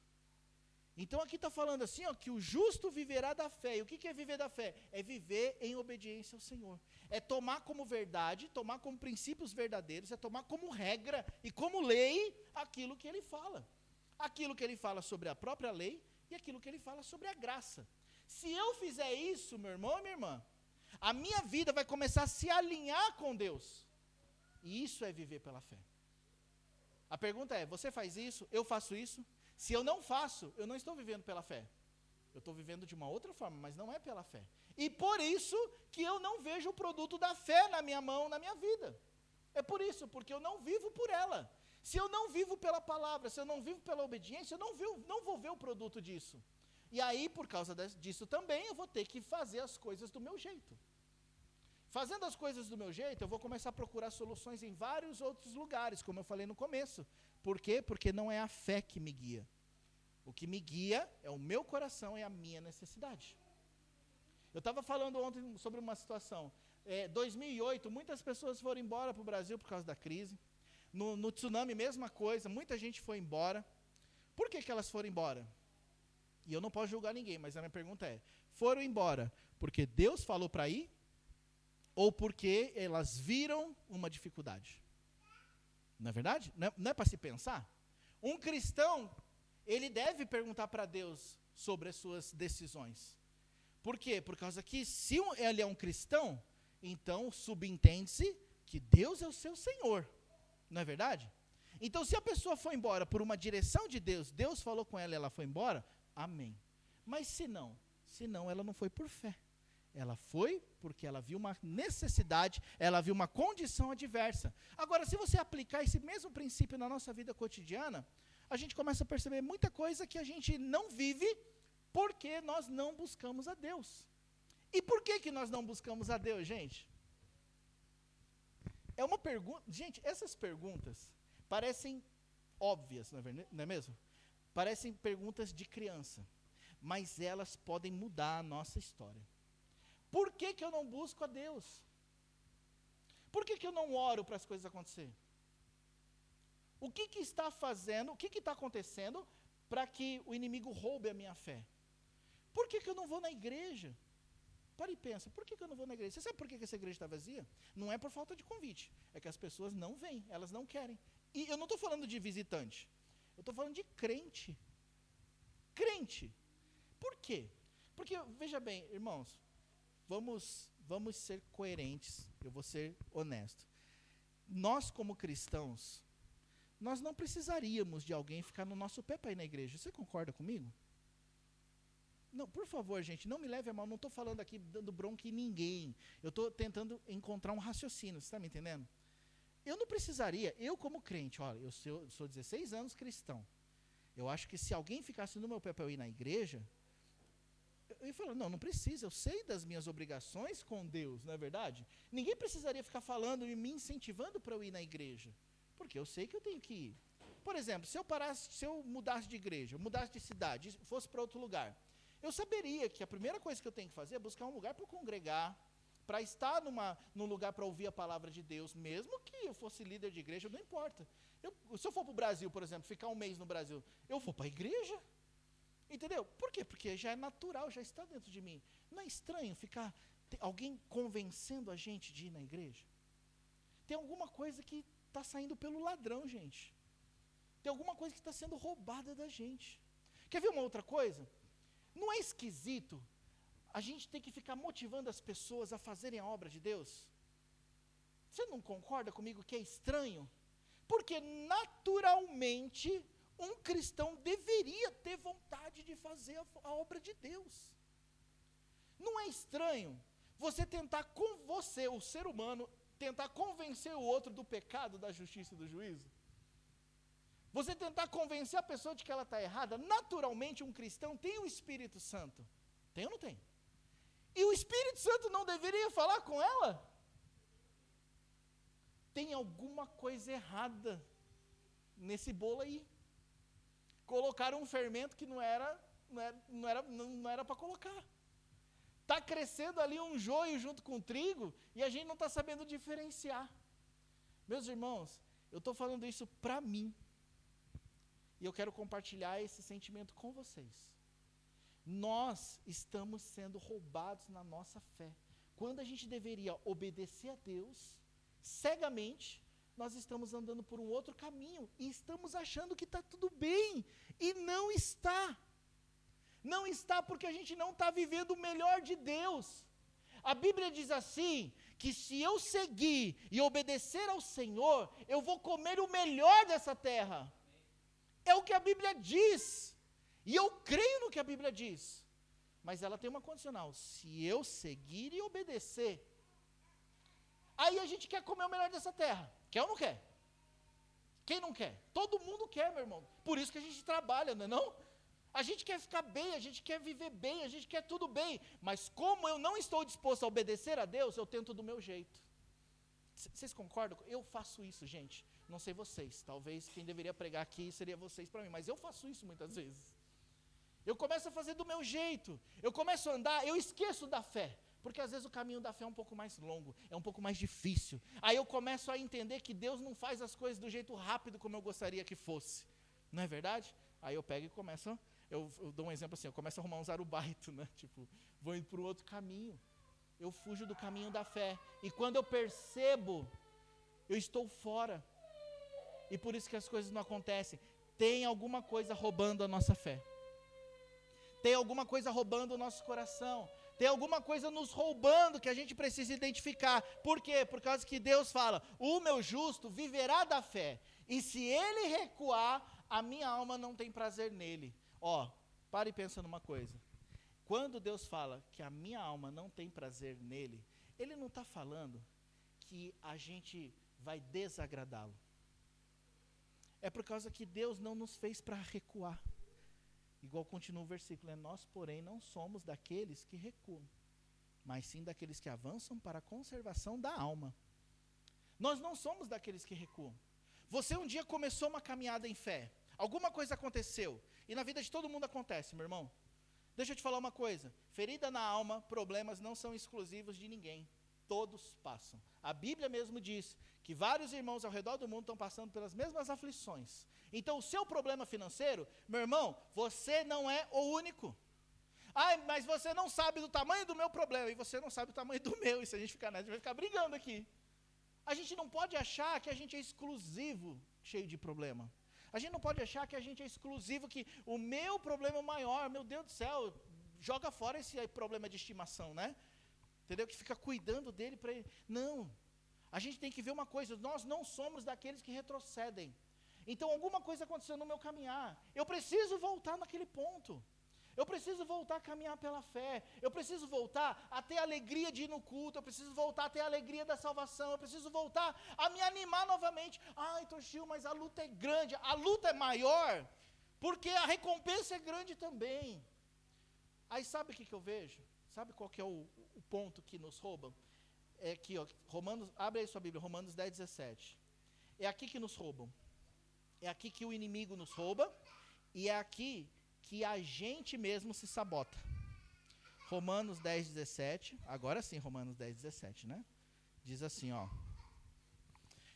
Então, aqui está falando assim, ó, que o justo viverá da fé. E o que é viver da fé? É viver em obediência ao Senhor. É tomar como verdade, tomar como princípios verdadeiros, é tomar como regra e como lei aquilo que Ele fala. Aquilo que Ele fala sobre a própria lei, e aquilo que Ele fala sobre a graça. Se eu fizer isso, meu irmão e minha irmã, a minha vida vai começar a se alinhar com Deus. E isso é viver pela fé. A pergunta é, você faz isso? Eu faço isso? Se eu não faço, eu não estou vivendo pela fé. Eu estou vivendo de uma outra forma, mas não é pela fé. E por isso que eu não vejo o produto da fé na minha mão, na minha vida. É por isso, porque eu não vivo por ela. Se eu não vivo pela palavra, se eu não vivo pela obediência, eu não vou ver o produto disso. E aí, por causa disso também, eu vou ter que fazer as coisas do meu jeito. Fazendo as coisas do meu jeito, eu vou começar a procurar soluções em vários outros lugares, como eu falei no começo. Por quê? Porque não é a fé que me guia. O que me guia é o meu coração e a minha necessidade. Eu estava falando ontem sobre uma situação. 2008, muitas pessoas foram embora para o Brasil por causa da crise. No tsunami, mesma coisa, muita gente foi embora. Por que elas foram embora? E eu não posso julgar ninguém, mas a minha pergunta é, foram embora porque Deus falou para ir? Ou porque elas viram uma dificuldade? Não é verdade? Não é para se pensar? Um cristão, ele deve perguntar para Deus sobre as suas decisões. Por quê? Por causa que se ele é um cristão, então subentende-se que Deus é o seu Senhor. Não é verdade? Então, se a pessoa foi embora por uma direção de Deus, Deus falou com ela e ela foi embora, amém. Mas se não, ela não foi por fé. Ela foi porque ela viu uma necessidade, ela viu uma condição adversa. Agora, se você aplicar esse mesmo princípio na nossa vida cotidiana, a gente começa a perceber muita coisa que a gente não vive porque nós não buscamos a Deus. E por que nós não buscamos a Deus, gente? É uma pergunta, gente, essas perguntas parecem óbvias, não é mesmo? Parecem perguntas de criança, mas elas podem mudar a nossa história. Por que que eu não busco a Deus? Por que que eu não oro para as coisas acontecerem? O que que está fazendo, o que que está acontecendo para que o inimigo roube a minha fé? Por que que eu não vou na igreja? Para e pensa, por que que eu não vou na igreja? Você sabe por que que essa igreja está vazia? Não é por falta de convite, é que as pessoas não vêm, elas não querem. E eu não estou falando de visitante, eu estou falando de crente. Crente. Por quê? Porque, veja bem, irmãos, vamos ser coerentes, eu vou ser honesto. Nós, como cristãos, nós não precisaríamos de alguém ficar no nosso pé para ir na igreja. Você concorda comigo? Não, por favor, gente, não me leve a mal, não estou falando aqui dando bronca em ninguém. Eu estou tentando encontrar um raciocínio, você está me entendendo? Eu não precisaria, eu como crente, olha, eu sou 16 anos cristão. Eu acho que se alguém ficasse no meu pé para eu ir na igreja, eu ia falar, não precisa, eu sei das minhas obrigações com Deus, não é verdade? Ninguém precisaria ficar falando e me incentivando para eu ir na igreja, porque eu sei que eu tenho que ir. Por exemplo, se eu mudasse de igreja, mudasse de cidade, fosse para outro lugar, eu saberia que a primeira coisa que eu tenho que fazer é buscar um lugar para congregar, para estar num lugar para ouvir a palavra de Deus, mesmo que eu fosse líder de igreja, não importa. Se eu for para o Brasil, por exemplo, ficar um mês no Brasil, eu vou para a igreja. Entendeu? Por quê? Porque já é natural, já está dentro de mim. Não é estranho ficar alguém convencendo a gente de ir na igreja? Tem alguma coisa que está saindo pelo ladrão, gente. Tem alguma coisa que está sendo roubada da gente. Quer ver uma outra coisa? Não é esquisito a gente ter que ficar motivando as pessoas a fazerem a obra de Deus? Você não concorda comigo que é estranho? Porque naturalmente um cristão deveria ter vontade de fazer a obra de Deus. Não é estranho você tentar o ser humano, tentar convencer o outro do pecado, da justiça e do juízo? Você tentar convencer a pessoa de que ela está errada? Naturalmente um cristão tem o Espírito Santo. Tem ou não tem? E o Espírito Santo não deveria falar com ela? Tem alguma coisa errada nesse bolo aí. Colocaram um fermento que não era para colocar. Está crescendo ali um joio junto com o trigo e a gente não está sabendo diferenciar. Meus irmãos, eu estou falando isso para mim. E eu quero compartilhar esse sentimento com vocês. Nós estamos sendo roubados na nossa fé. Quando a gente deveria obedecer a Deus, cegamente, nós estamos andando por um outro caminho e estamos achando que está tudo bem, e não está. Não está porque a gente não está vivendo o melhor de Deus. A Bíblia diz assim, que se eu seguir e obedecer ao Senhor, eu vou comer o melhor dessa terra. É o que a Bíblia diz, e eu creio no que a Bíblia diz, mas ela tem uma condicional: se eu seguir e obedecer, aí a gente quer comer o melhor dessa terra. Quer ou não quer? Quem não quer? Todo mundo quer, meu irmão. Por isso que a gente trabalha, não é não? A gente quer ficar bem, a gente quer viver bem, a gente quer tudo bem. Mas como eu não estou disposto a obedecer a Deus, eu tento do meu jeito. Vocês concordam? Eu faço isso, gente. Não sei vocês. Talvez quem deveria pregar aqui seria vocês para mim. Mas eu faço isso muitas vezes. Eu começo a fazer do meu jeito. Eu começo a andar, eu esqueço da fé. Porque às vezes o caminho da fé é um pouco mais longo, é um pouco mais difícil. Aí eu começo a entender que Deus não faz as coisas do jeito rápido como eu gostaria que fosse. Não é verdade? Aí eu pego e começo, eu dou um exemplo assim, eu começo a arrumar uns arubaito, né? Tipo, vou indo para um outro caminho. Eu fujo do caminho da fé. E quando eu percebo, eu estou fora. E por isso que as coisas não acontecem. Tem alguma coisa roubando a nossa fé. Tem alguma coisa roubando o nosso coração. Tem alguma coisa nos roubando que a gente precisa identificar. Por quê? Por causa que Deus fala, o meu justo viverá da fé. E se ele recuar, a minha alma não tem prazer nele. Ó, para e pensa numa coisa. Quando Deus fala que a minha alma não tem prazer nele, ele não está falando que a gente vai desagradá-lo. É por causa que Deus não nos fez para recuar. Igual continua o versículo, nós, porém, não somos daqueles que recuam, mas sim daqueles que avançam para a conservação da alma. Nós não somos daqueles que recuam. Você um dia começou uma caminhada em fé, Alguma coisa aconteceu. E na vida de todo mundo acontece, meu irmão. Deixa eu te falar uma coisa. Ferida na alma, problemas não são exclusivos de ninguém. Todos passam. A Bíblia mesmo diz que vários irmãos ao redor do mundo estão passando pelas mesmas aflições. Então, o seu problema financeiro, meu irmão, você não é o único. Ah, mas você não sabe do tamanho do meu problema, e você não sabe o tamanho do meu, e se a gente ficar nessa, a gente vai ficar brigando aqui. A gente não pode achar que a gente é exclusivo, cheio de problema. A gente não pode achar que a gente é exclusivo, que o meu problema é maior, meu Deus do céu, joga fora esse problema de estimação, né? Entendeu? Que fica cuidando dele para ele. Não. A gente tem que ver uma coisa, nós não somos daqueles que retrocedem. Então, alguma coisa aconteceu no meu caminhar. Eu preciso voltar naquele ponto. Eu preciso voltar a caminhar pela fé. Eu preciso voltar a ter a alegria de ir no culto. Eu preciso voltar a ter a alegria da salvação. Eu preciso voltar a me animar novamente. Ai, Toshio, mas a luta é grande. A luta é maior porque a recompensa é grande também. Aí sabe o que eu vejo? Sabe qual que é o ponto que nos roubam? É aqui, ó, abre aí sua Bíblia, Romanos 10, 17. É aqui que nos roubam. É aqui que o inimigo nos rouba. E é aqui que a gente mesmo se sabota. Romanos 10, 17. Agora sim, Romanos 10, 17, né? Diz assim, ó.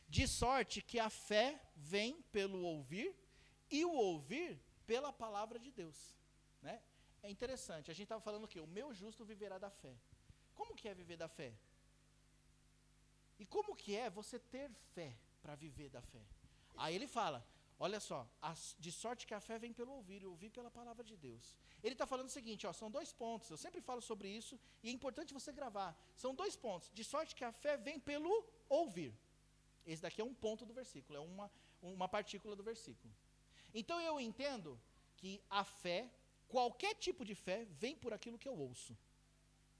De sorte que a fé vem pelo ouvir, e o ouvir pela palavra de Deus, né? É interessante, a gente estava falando que o meu justo viverá da fé. Como que é viver da fé? E como que é você ter fé para viver da fé? Aí ele fala, olha só, de sorte que a fé vem pelo ouvir, e ouvir pela palavra de Deus. Ele está falando o seguinte, ó, são 2 pontos, eu sempre falo sobre isso, e é importante você gravar. São 2 pontos, de sorte que a fé vem pelo ouvir. Esse daqui é um ponto do versículo, é uma partícula do versículo. Então eu entendo que a fé, qualquer tipo de fé, vem por aquilo que eu ouço.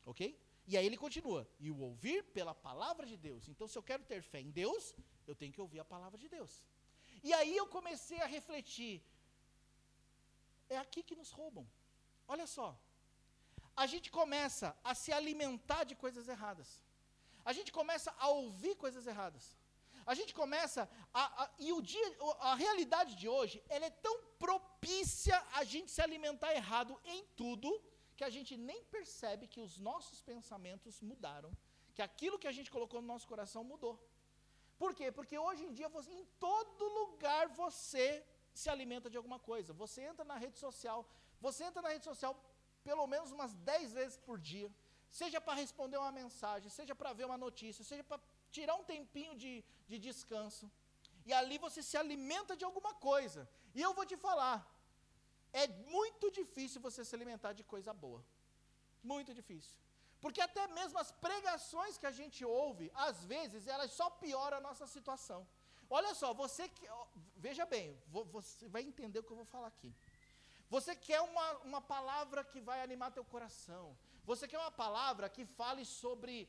Ok? E aí ele continua, e o ouvir pela palavra de Deus. Então se eu quero ter fé em Deus, eu tenho que ouvir a palavra de Deus. E aí eu comecei a refletir, é aqui que nos roubam. Olha só, a gente começa a se alimentar de coisas erradas. A gente começa a ouvir coisas erradas. A gente começa a realidade de hoje, ela é tão propícia a gente se alimentar errado em tudo, que a gente nem percebe que os nossos pensamentos mudaram, que aquilo que a gente colocou no nosso coração mudou. Por quê? Porque hoje em dia, em todo lugar você se alimenta de alguma coisa. Você entra na rede social, pelo menos umas 10 vezes por dia, seja para responder uma mensagem, seja para ver uma notícia, seja para tirar um tempinho de descanso. E ali você se alimenta de alguma coisa. E eu vou te falar, é muito difícil você se alimentar de coisa boa. Muito difícil. Porque até mesmo as pregações que a gente ouve, às vezes, elas só pioram a nossa situação. Olha só, veja bem, você vai entender o que eu vou falar aqui. Você quer uma palavra que vai animar teu coração. Você quer uma palavra que fale sobre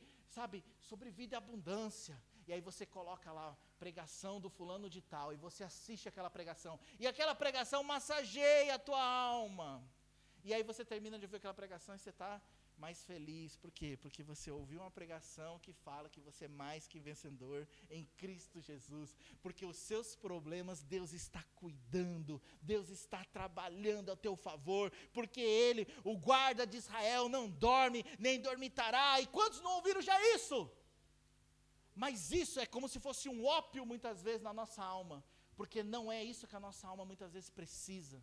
vida e abundância. E aí você coloca lá pregação do fulano de tal, e você assiste aquela pregação. E aquela pregação massageia a tua alma. E aí você termina de ver aquela pregação e você está mais feliz. Por quê? Porque você ouviu uma pregação que fala que você é mais que vencedor em Cristo Jesus. Porque os seus problemas Deus está cuidando, Deus está trabalhando a teu favor, porque Ele, o guarda de Israel, não dorme, nem dormitará. E quantos não ouviram já isso? Mas isso é como se fosse um ópio muitas vezes na nossa alma, porque não é isso que a nossa alma muitas vezes precisa.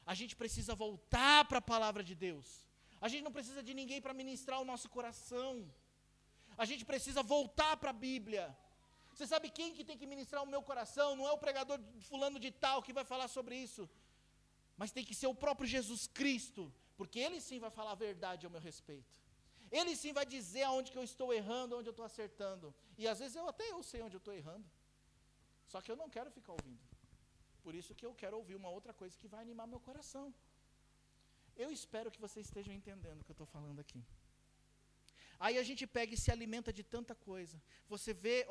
A gente precisa voltar para a palavra de Deus. A gente não precisa de ninguém para ministrar o nosso coração. A gente precisa voltar para a Bíblia. Você sabe quem que tem que ministrar o meu coração? Não é o pregador fulano de tal que vai falar sobre isso. Mas tem que ser o próprio Jesus Cristo, porque Ele sim vai falar a verdade ao meu respeito. Ele sim vai dizer aonde que eu estou errando, onde eu estou acertando. E às vezes eu sei onde eu estou errando. Só que eu não quero ficar ouvindo. Por isso que eu quero ouvir uma outra coisa que vai animar meu coração. Eu espero que vocês estejam entendendo o que eu estou falando aqui. Aí a gente pega e se alimenta de tanta coisa. Você vê,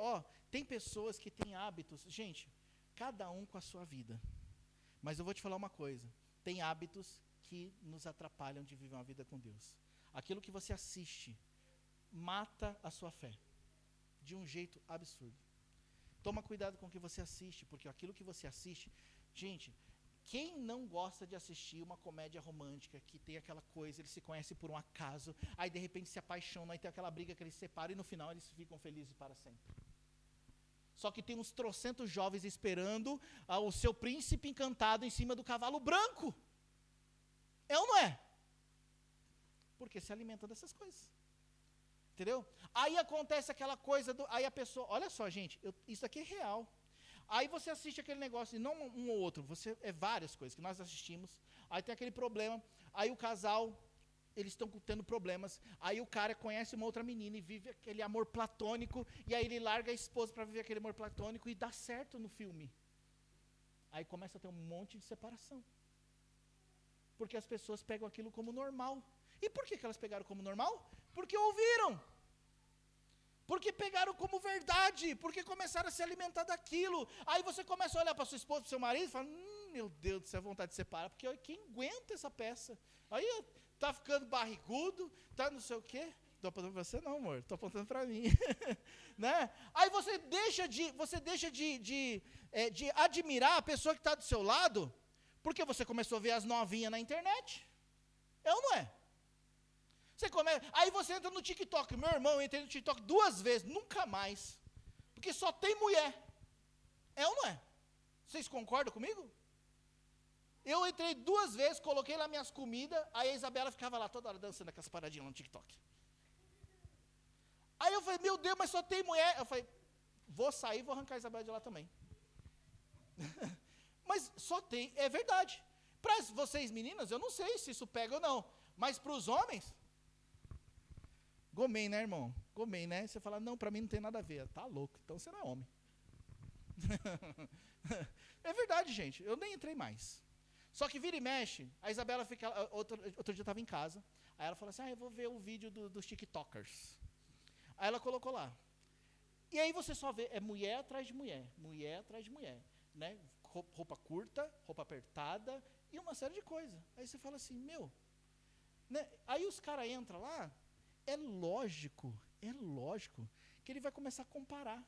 tem pessoas que têm hábitos. Gente, cada um com a sua vida. Mas eu vou te falar uma coisa. Tem hábitos que nos atrapalham de viver uma vida com Deus. Aquilo que você assiste mata a sua fé. De um jeito absurdo. Toma cuidado com o que você assiste, porque aquilo que você assiste, gente, Quem não gosta de assistir uma comédia romântica, que tem aquela coisa, eles se conhecem por um acaso, aí de repente se apaixonam, aí tem aquela briga que eles se separam, e no final eles ficam felizes para sempre. Só que tem uns trocentos jovens esperando o seu príncipe encantado em cima do cavalo branco. É ou não é? Porque se alimenta dessas coisas. Entendeu? Aí acontece aquela coisa, aí a pessoa, olha só gente, isso aqui é real. Aí você assiste aquele negócio, e não um ou outro, é várias coisas que nós assistimos, aí tem aquele problema, aí o casal, eles estão tendo problemas, aí o cara conhece uma outra menina e vive aquele amor platônico, e aí ele larga a esposa para viver aquele amor platônico e dá certo no filme. Aí começa a ter um monte de separação. Porque as pessoas pegam aquilo como normal. E por que elas pegaram como normal? Porque ouviram. Porque pegaram como verdade. Porque começaram a se alimentar daquilo. Aí você começa a olhar para sua esposa, para o seu marido e fala, meu Deus do céu, vontade de separar. Porque quem aguenta essa peça? Aí tá ficando barrigudo, tá não sei o quê. Estou apontando para você não, amor. Estou apontando para mim. Né? Aí você deixa de admirar a pessoa que está do seu lado, porque você começou a ver as novinhas na internet. É ou não é? Aí você entra no TikTok. Meu irmão, eu entrei no TikTok 2 vezes, nunca mais. Porque só tem mulher. É ou não é? Vocês concordam comigo? Eu entrei 2 vezes, coloquei lá minhas comidas, aí a Isabela ficava lá toda hora dançando aquelas paradinhas lá no TikTok. Aí eu falei, meu Deus, mas só tem mulher. Eu falei, vou sair e vou arrancar a Isabela de lá também. Mas só tem, é verdade. Para vocês meninas, eu não sei se isso pega ou não. Mas para os homens, gomei, né, irmão? Gomei, né? Você fala, não, para mim não tem nada a ver. Tá louco, então você não é homem. É verdade, gente, eu nem entrei mais. Só que vira e mexe, a Isabela fica, outro dia eu estava em casa, aí ela falou assim, eu vou ver o vídeo dos TikTokers. Aí ela colocou lá. E aí você só vê, é mulher atrás de mulher, né? Roupa curta, roupa apertada e uma série de coisas. Aí você fala assim, né? Aí os caras entram lá, é lógico que ele vai começar a comparar.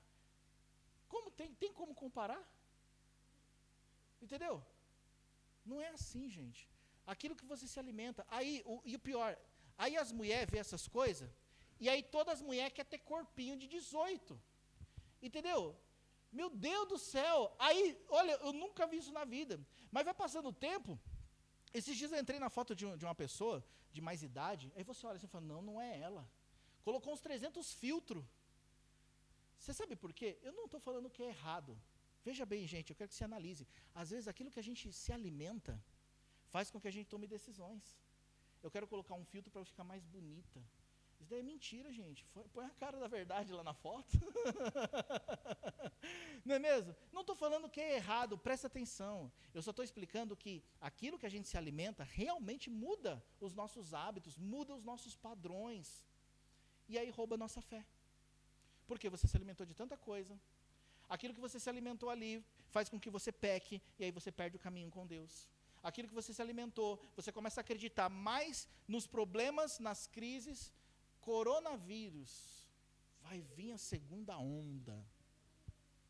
Como tem como comparar? Entendeu? Não é assim, gente. Aquilo que você se alimenta. Aí, e o pior, aí as mulheres vêem essas coisas, e aí todas as mulheres querem ter corpinho de 18. Entendeu? Meu Deus do céu. Aí, olha, eu nunca vi isso na vida. Mas vai passando o tempo. Esses dias eu entrei na foto de uma pessoa de mais idade, aí você olha e fala, não é ela. Colocou uns 300 filtros. Você sabe por quê? Eu não estou falando que é errado. Veja bem, gente, eu quero que você analise. Às vezes aquilo que a gente se alimenta faz com que a gente tome decisões. Eu quero colocar um filtro para eu ficar mais bonita. Isso daí é mentira, gente. Põe a cara da verdade lá na foto. Não é mesmo? Não estou falando que é errado, presta atenção. Eu só estou explicando que aquilo que a gente se alimenta realmente muda os nossos hábitos, muda os nossos padrões. E aí rouba a nossa fé. Porque você se alimentou de tanta coisa. Aquilo que você se alimentou ali faz com que você peque, e aí você perde o caminho com Deus. Aquilo que você se alimentou, você começa a acreditar mais nos problemas, nas crises. Coronavírus, vai vir a segunda onda.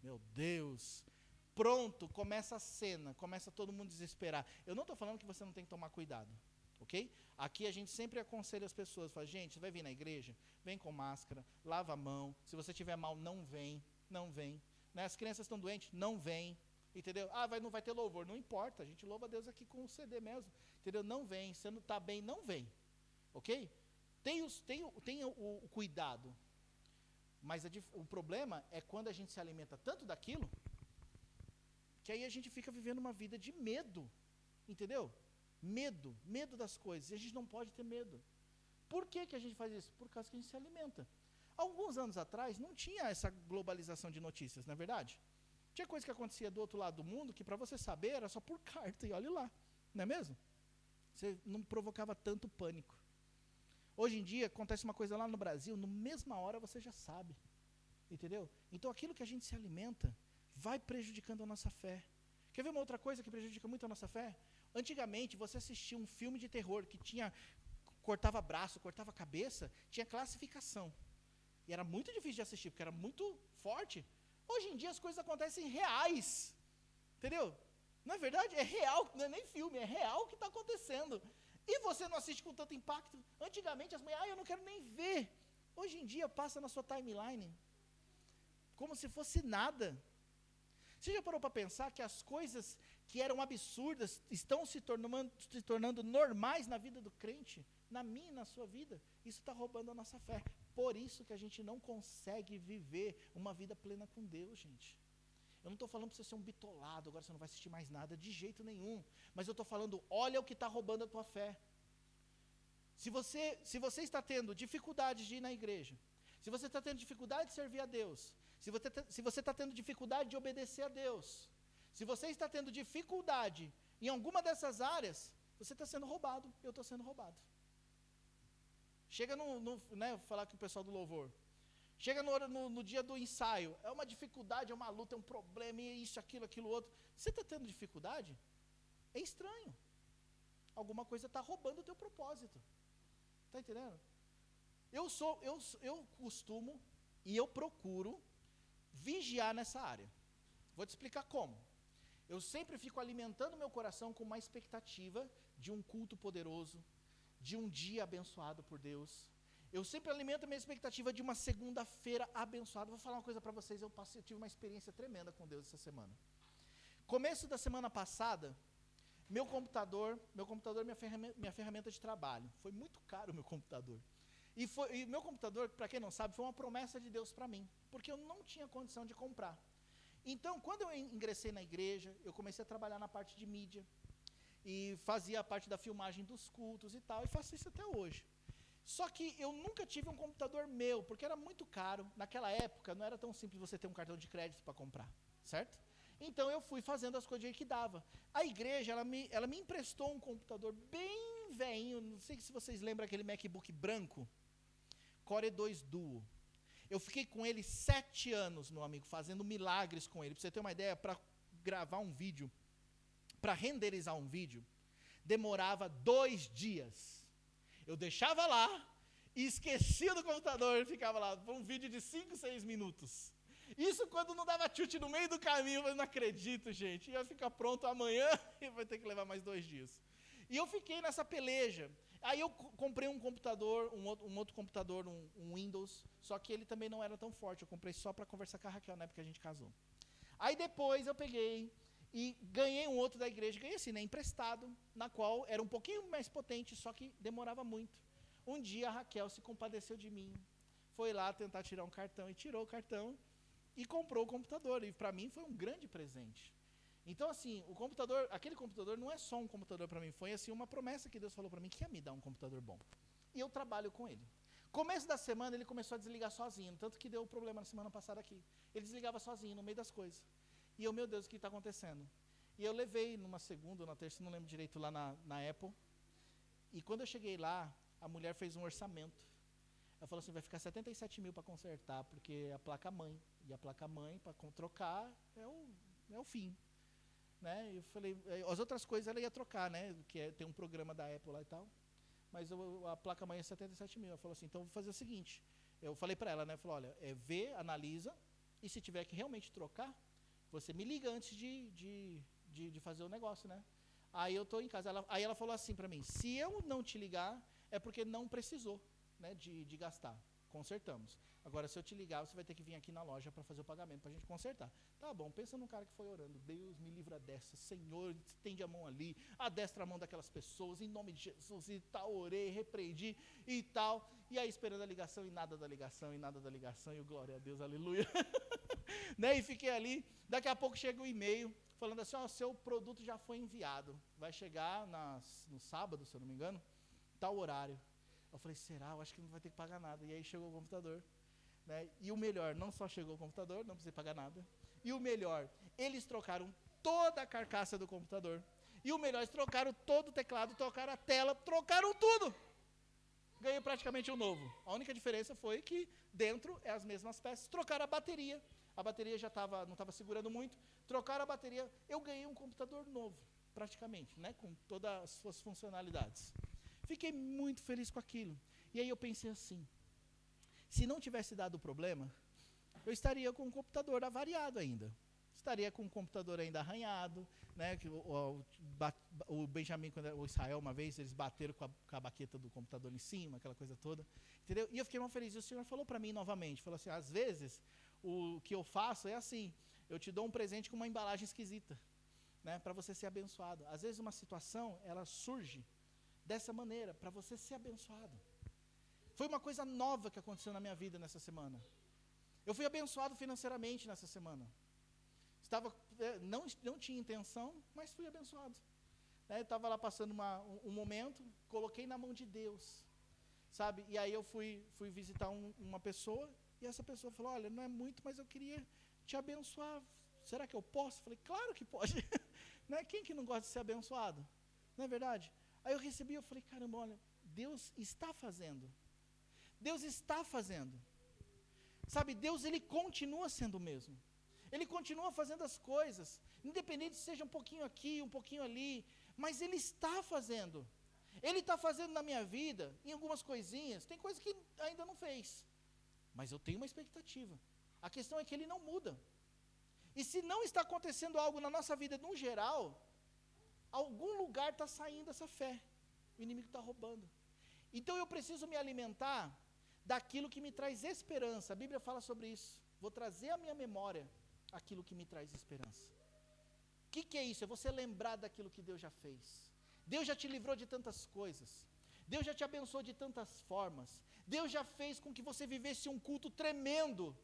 Meu Deus. Pronto, começa a cena, começa todo mundo a desesperar. Eu não estou falando que você não tem que tomar cuidado, ok? Aqui a gente sempre aconselha as pessoas, fala, gente, você vai vir na igreja? Vem com máscara, lava a mão, se você estiver mal, não vem. Né? As crianças estão doentes, não vem, entendeu? Não vai ter louvor, não importa, a gente louva a Deus aqui com o CD mesmo, entendeu? Não vem, você não está bem, não vem, ok? Tenha o cuidado, mas o problema é quando a gente se alimenta tanto daquilo, que aí a gente fica vivendo uma vida de medo, entendeu? Medo das coisas, e a gente não pode ter medo. Por que a gente faz isso? Por causa que a gente se alimenta. Alguns anos atrás não tinha essa globalização de notícias, não é verdade? Tinha coisa que acontecia do outro lado do mundo, que para você saber era só por carta, e olhe lá, não é mesmo? Você não provocava tanto pânico. Hoje em dia, acontece uma coisa lá no Brasil, na mesma hora você já sabe, entendeu? Então, aquilo que a gente se alimenta vai prejudicando a nossa fé. Quer ver uma outra coisa que prejudica muito a nossa fé? Antigamente, você assistia um filme de terror que cortava braço, cortava cabeça, tinha classificação. E era muito difícil de assistir, porque era muito forte. Hoje em dia, as coisas acontecem reais, entendeu? Não é verdade? É real, não é nem filme, é real o que está acontecendo. E você não assiste com tanto impacto. Antigamente as mulheres, eu não quero nem ver. Hoje em dia passa na sua timeline como se fosse nada. Você já parou para pensar que as coisas que eram absurdas estão se tornando normais na vida do crente? Na minha e na sua vida? Isso está roubando a nossa fé. Por isso que a gente não consegue viver uma vida plena com Deus, gente. Eu não estou falando para você ser um bitolado, agora você não vai assistir mais nada, de jeito nenhum. Mas eu estou falando, olha o que está roubando a tua fé. Se você está tendo dificuldade de ir na igreja, se você está tendo dificuldade de servir a Deus, se você está tendo dificuldade de obedecer a Deus, se você está tendo dificuldade em alguma dessas áreas, você está sendo roubado, eu estou sendo roubado. Chega vou falar com o pessoal do louvor, chega no dia do ensaio, é uma dificuldade, é uma luta, é um problema, é isso, aquilo, outro. Você está tendo dificuldade? É estranho. Alguma coisa está roubando o teu propósito. Está entendendo? Eu costumo e eu procuro vigiar nessa área. Vou te explicar como. Eu sempre fico alimentando meu coração com uma expectativa de um culto poderoso, de um dia abençoado por Deus. Eu sempre alimento a minha expectativa de uma segunda-feira abençoada. Vou falar uma coisa para vocês, eu tive uma experiência tremenda com Deus essa semana. Começo da semana passada, meu computador é minha ferramenta de trabalho. Foi muito caro o meu computador. E meu computador, para quem não sabe, foi uma promessa de Deus para mim, porque eu não tinha condição de comprar. Então, quando eu ingressei na igreja, eu comecei a trabalhar na parte de mídia, e fazia a parte da filmagem dos cultos e tal, e faço isso até hoje. Só que eu nunca tive um computador meu, porque era muito caro. Naquela época, não era tão simples você ter um cartão de crédito para comprar, certo? Então, eu fui fazendo as coisas que dava. A igreja, ela me emprestou um computador bem velhinho, não sei se vocês lembram aquele MacBook branco, Core 2 Duo. Eu fiquei com ele 7 anos, meu amigo, fazendo milagres com ele. Para você ter uma ideia, para gravar um vídeo, para renderizar um vídeo, demorava 2 dias. Eu deixava lá e esquecia do computador e ficava lá, um vídeo de 5, 6 minutos. Isso quando não dava chute no meio do caminho, eu não acredito, gente. Ia ficar pronto amanhã e vai ter que levar mais 2 dias. E eu fiquei nessa peleja. Aí eu comprei um computador, um outro computador, um Windows, só que ele também não era tão forte. Eu comprei só para conversar com a Raquel na época que a gente casou. Aí depois eu peguei e ganhei um outro da igreja, ganhei assim, né, emprestado, na qual era um pouquinho mais potente, só que demorava muito. Um dia a Raquel se compadeceu de mim, foi lá tentar tirar um cartão e tirou o cartão e comprou o computador. E para mim foi um grande presente. Então, assim, aquele computador não é só um computador para mim, foi assim uma promessa que Deus falou para mim, que ia me dar um computador bom. E eu trabalho com ele. Começo da semana ele começou a desligar sozinho, tanto que deu problema na semana passada aqui. Ele desligava sozinho, no meio das coisas. E eu, meu Deus, o que está acontecendo? E eu levei numa segunda ou na terça, não lembro direito, lá na Apple. E quando eu cheguei lá, a mulher fez um orçamento. Ela falou assim, vai ficar 77 mil para consertar, porque é a placa-mãe. E a placa-mãe, para trocar, é o fim. Né? Eu falei, as outras coisas ela ia trocar, né? Que tem um programa da Apple lá e tal. Mas a placa-mãe é 77 mil. Ela falou assim, então vou fazer o seguinte. Eu falei para ela, né? Eu falei, olha, vê, analisa, e se tiver que realmente trocar, você me liga antes de fazer o negócio, né? Aí eu estou em casa. Aí ela falou assim para mim, se eu não te ligar, é porque não precisou, né, de gastar. Consertamos. Agora, se eu te ligar, você vai ter que vir aqui na loja para fazer o pagamento, para a gente consertar. Tá bom, pensa num cara que foi orando. Deus me livra dessa. Senhor, estende a mão ali, adestra a mão daquelas pessoas, em nome de Jesus, e tal, orei, repreendi e tal. E aí, esperando a ligação, e nada da ligação, e nada da ligação, e glória a Deus, aleluia. Né? E fiquei ali. Daqui a pouco chega um e-mail, falando assim, seu produto já foi enviado. Vai chegar no sábado, se eu não me engano, tal horário. Eu falei, será? Eu acho que não vai ter que pagar nada. E aí chegou o computador. Né? E o melhor, não só chegou o computador, não precisei pagar nada. E o melhor, eles trocaram toda a carcaça do computador. E o melhor, eles trocaram todo o teclado, trocaram a tela, trocaram tudo. Ganhei praticamente um novo. A única diferença foi que dentro é as mesmas peças. Trocaram a bateria. A bateria já não estava segurando muito. Trocaram a bateria. Eu ganhei um computador novo, praticamente, né? Com todas as suas funcionalidades. Fiquei muito feliz com aquilo. E aí eu pensei assim, se não tivesse dado problema, eu estaria com o computador avariado ainda, estaria com o computador ainda arranhado, né? Que o Benjamin, o Israel, uma vez, eles bateram com a baqueta do computador em cima, aquela coisa toda, entendeu? E eu fiquei muito feliz. E o Senhor falou para mim novamente, falou assim, às vezes, o que eu faço é assim, eu te dou um presente com uma embalagem esquisita, né? Para você ser abençoado. Às vezes uma situação, ela surge dessa maneira, para você ser abençoado. Foi uma coisa nova que aconteceu na minha vida nessa semana. Eu fui abençoado financeiramente nessa semana. Não tinha intenção, mas fui abençoado. Estava lá passando um momento, coloquei na mão de Deus, sabe? E aí eu fui visitar uma pessoa, e essa pessoa falou, olha, não é muito, mas eu queria te abençoar. Será que eu posso? Falei, claro que pode. Né? Quem que não gosta de ser abençoado? Não é verdade? Aí eu recebi, eu falei, caramba, olha, Deus está fazendo. Deus está fazendo. Sabe, Deus, Ele continua sendo o mesmo. Ele continua fazendo as coisas, independente se seja um pouquinho aqui, um pouquinho ali, mas Ele está fazendo. Ele está fazendo na minha vida, em algumas coisinhas, tem coisas que ainda não fez, mas eu tenho uma expectativa. A questão é que Ele não muda. E se não está acontecendo algo na nossa vida, no geral, algum lugar está saindo essa fé. O inimigo está roubando. Então eu preciso me alimentar daquilo que me traz esperança. A Bíblia fala sobre isso. Vou trazer à minha memória aquilo que me traz esperança. O que é isso? É você lembrar daquilo que Deus já fez. Deus já te livrou de tantas coisas. Deus já te abençoou de tantas formas. Deus já fez com que você vivesse um culto tremendo.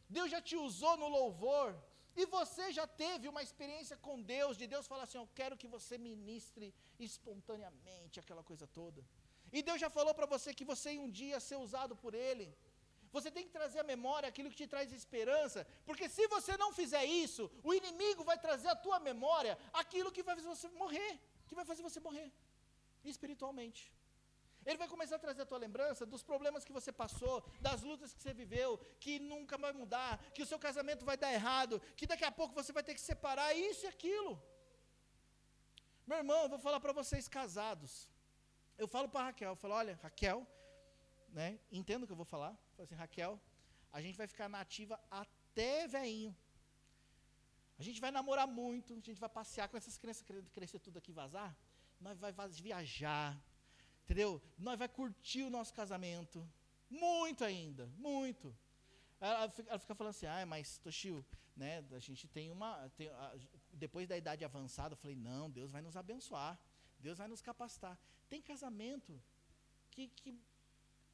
Deus já te usou no louvor. E você já teve uma experiência com Deus, de Deus falar assim, eu quero que você ministre espontaneamente, aquela coisa toda. E Deus já falou para você que você um dia ser usado por Ele. Você tem que trazer à memória aquilo que te traz esperança, porque se você não fizer isso, o inimigo vai trazer à tua memória aquilo que vai fazer você morrer, espiritualmente. Ele vai começar a trazer a tua lembrança dos problemas que você passou, das lutas que você viveu, que nunca vai mudar, que o seu casamento vai dar errado, que daqui a pouco você vai ter que separar, isso e aquilo. Meu irmão, eu vou falar para vocês casados. Eu falo para Raquel, eu falo, olha, Raquel, né, entendo o que eu vou falar. Eu falo assim, Raquel, a gente vai ficar na ativa até veinho. A gente vai namorar muito, a gente vai passear com essas crianças crescer tudo aqui e vazar. Nós vai viajar, entendeu? Nós vai curtir o nosso casamento. Muito ainda, muito. Ela fica falando assim, mas Toshio, né, a gente depois da idade avançada, eu falei, não, Deus vai nos abençoar. Deus vai nos capacitar. Tem casamento que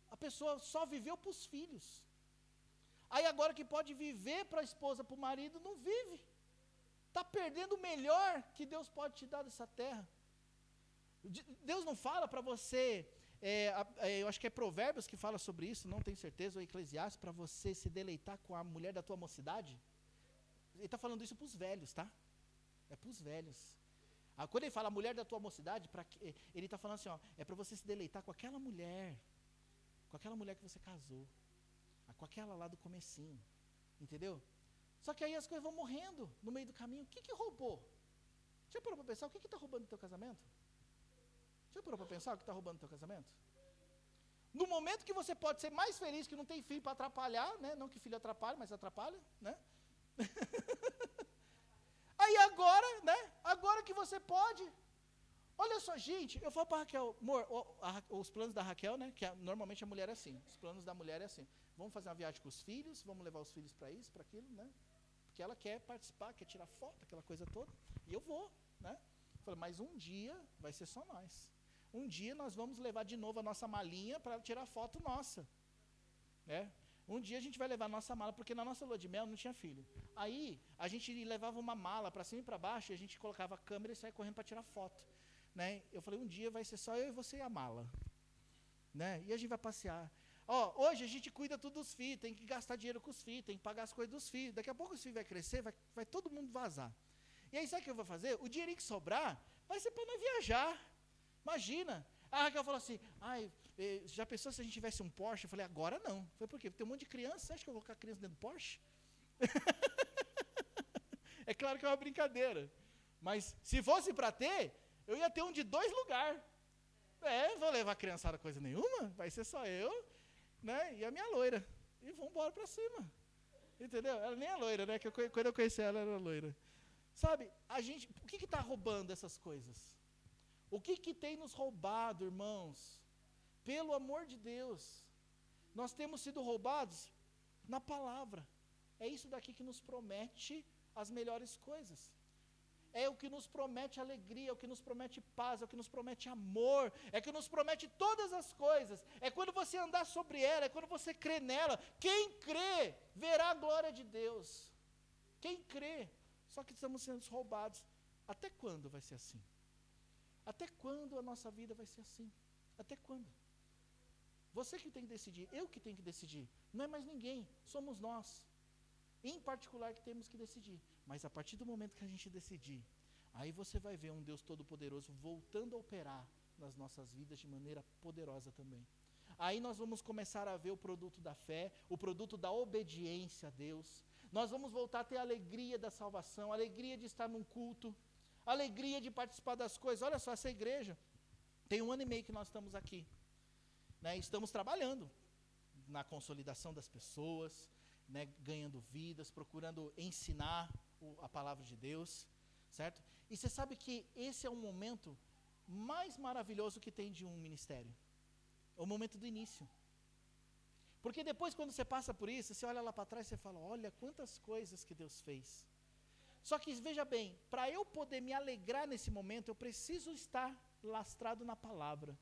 a pessoa só viveu para os filhos. Aí agora que pode viver para a esposa, para o marido, não vive. Está perdendo o melhor que Deus pode te dar dessa terra. Deus não fala para você, eu acho que é Provérbios que fala sobre isso, não tenho certeza, ou Eclesiastes, para você se deleitar com a mulher da tua mocidade. Ele está falando isso para os velhos, tá? É para os velhos. Quando ele fala mulher da tua mocidade, ele está falando assim, é para você se deleitar com aquela mulher que você casou, com aquela lá do comecinho, entendeu? Só que aí as coisas vão morrendo no meio do caminho. O que roubou? Já parou para pensar o que está roubando o teu casamento? Já parou para pensar o que está roubando o teu casamento? No momento que você pode ser mais feliz, que não tem filho para atrapalhar, né? Não que filho atrapalhe, mas atrapalha, né? Aí agora, né? Agora que você pode. Olha só, gente, eu falo para a Raquel, amor, os planos da Raquel, né? Que normalmente a mulher é assim. Os planos da mulher é assim. Vamos fazer uma viagem com os filhos, vamos levar os filhos para isso, para aquilo, né? Porque ela quer participar, quer tirar foto, aquela coisa toda. E eu vou, né? Eu falei, mas um dia vai ser só nós. Um dia nós vamos levar de novo a nossa malinha para tirar foto nossa. Né? Um dia a gente vai levar a nossa mala, porque na nossa lua de mel não tinha filho. Aí a gente levava uma mala para cima e para baixo, e a gente colocava a câmera e saia correndo para tirar foto. Né? Eu falei, um dia vai ser só eu e você e a mala. Né? E a gente vai passear. Hoje a gente cuida tudo dos filhos, tem que gastar dinheiro com os filhos, tem que pagar as coisas dos filhos. Daqui a pouco os filhos vai crescer, vai todo mundo vazar. E aí sabe o que eu vou fazer? O dinheirinho que sobrar vai ser para nós viajar. Imagina. A Raquel falou assim, já pensou se a gente tivesse um Porsche? Eu falei, agora não. Foi por quê? Porque tem um monte de criança, você acha que eu vou colocar criança dentro do Porsche? É claro que é uma brincadeira. Mas se fosse para ter, eu ia ter um de 2 lugares. Vou levar a criançada coisa nenhuma, vai ser só eu, né, e a minha loira. E vamos embora para cima. Entendeu? Ela nem é loira, né? Quando eu conheci ela, ela era loira. Sabe, o que está roubando essas coisas? O que tem nos roubado, irmãos? Pelo amor de Deus, nós temos sido roubados na palavra. É isso daqui que nos promete as melhores coisas. É o que nos promete alegria, é o que nos promete paz, é o que nos promete amor, é o que nos promete todas as coisas. É quando você andar sobre ela, é quando você crê nela. Quem crê, verá a glória de Deus. Quem crê. Só que estamos sendo roubados. Até quando vai ser assim? Até quando a nossa vida vai ser assim? Até quando? Você que tem que decidir, eu que tenho que decidir. Não é mais ninguém, somos nós. Em particular que temos que decidir. Mas a partir do momento que a gente decidir, aí você vai ver um Deus Todo-Poderoso voltando a operar nas nossas vidas de maneira poderosa também. Aí nós vamos começar a ver o produto da fé, o produto da obediência a Deus. Nós vamos voltar a ter a alegria da salvação, a alegria de estar num culto, a alegria de participar das coisas. Olha só, essa igreja, tem 1 ano e meio que nós estamos aqui. Né? Estamos trabalhando na consolidação das pessoas, né, ganhando vidas, procurando ensinar a palavra de Deus, certo? E você sabe que esse é o momento mais maravilhoso que tem de um ministério. É o momento do início. Porque depois, quando você passa por isso, você olha lá para trás e você fala, olha quantas coisas que Deus fez. Só que, veja bem, para eu poder me alegrar nesse momento, eu preciso estar lastrado na palavra.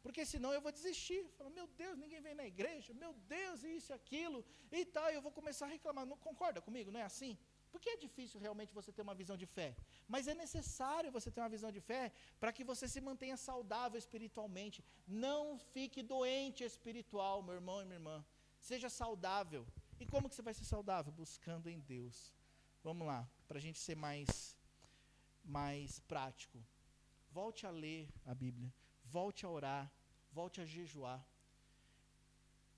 Porque senão eu vou desistir. Falo, meu Deus, ninguém vem na igreja. Meu Deus, isso e aquilo. E tal, eu vou começar a reclamar. Não concorda comigo? Não é assim? Porque é difícil realmente você ter uma visão de fé. Mas é necessário você ter uma visão de fé para que você se mantenha saudável espiritualmente. Não fique doente espiritual, meu irmão e minha irmã. Seja saudável. E como que você vai ser saudável? Buscando em Deus. Vamos lá, para a gente ser mais prático. Volte a ler a Bíblia. Volte a orar, volte a jejuar.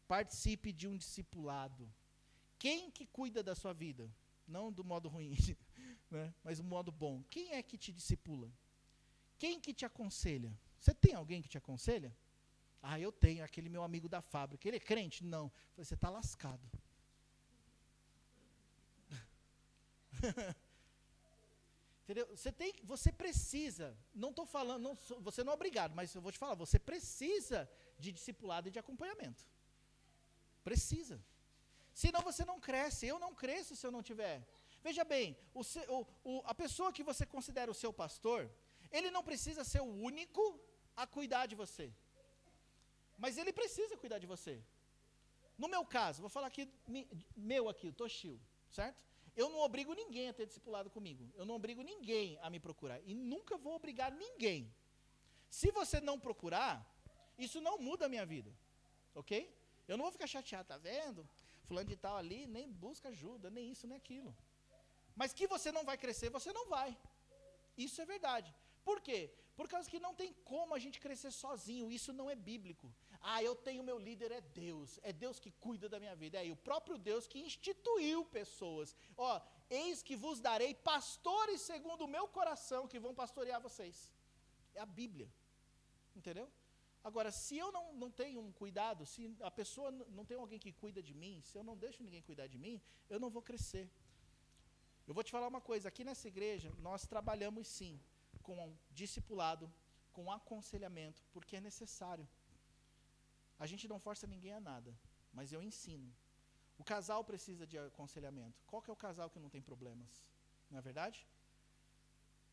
Participe de um discipulado. Quem que cuida da sua vida? Não do modo ruim, né? Mas do modo bom. Quem é que te discipula? Quem que te aconselha? Você tem alguém que te aconselha? Ah, eu tenho, aquele meu amigo da fábrica. Ele é crente? Não. Você está lascado. Entendeu? Você precisa, não estou falando, você não é obrigado, mas eu vou te falar, você precisa de discipulado e de acompanhamento. Precisa. Senão você não cresce. Eu não cresço se eu não tiver. Veja bem, a pessoa que você considera o seu pastor, ele não precisa ser o único a cuidar de você. Mas ele precisa cuidar de você. No meu caso, vou falar aqui, o Toshio, certo? Eu não obrigo ninguém a ter discipulado comigo. Eu não obrigo ninguém a me procurar. E nunca vou obrigar ninguém. Se você não procurar, isso não muda a minha vida. Ok? Eu não vou ficar chateado, tá vendo? Fulano de tal ali nem busca ajuda, nem isso, nem aquilo. Mas que você não vai crescer, você não vai. Isso é verdade. Por quê? Por causa que não tem como a gente crescer sozinho. Isso não é bíblico. Ah, eu tenho meu líder, é Deus. É Deus que cuida da minha vida. É o próprio Deus que instituiu pessoas. Ó, eis que vos darei pastores segundo o meu coração que vão pastorear vocês. É a Bíblia. Entendeu? Agora, se eu não tenho um cuidado, se a pessoa não tem alguém que cuida de mim, se eu não deixo ninguém cuidar de mim, eu não vou crescer. Eu vou te falar uma coisa, aqui nessa igreja, nós trabalhamos sim, com discipulado, com aconselhamento, porque é necessário. A gente não força ninguém a nada, mas eu ensino. O casal precisa de aconselhamento. Qual que é o casal que não tem problemas? Não é verdade?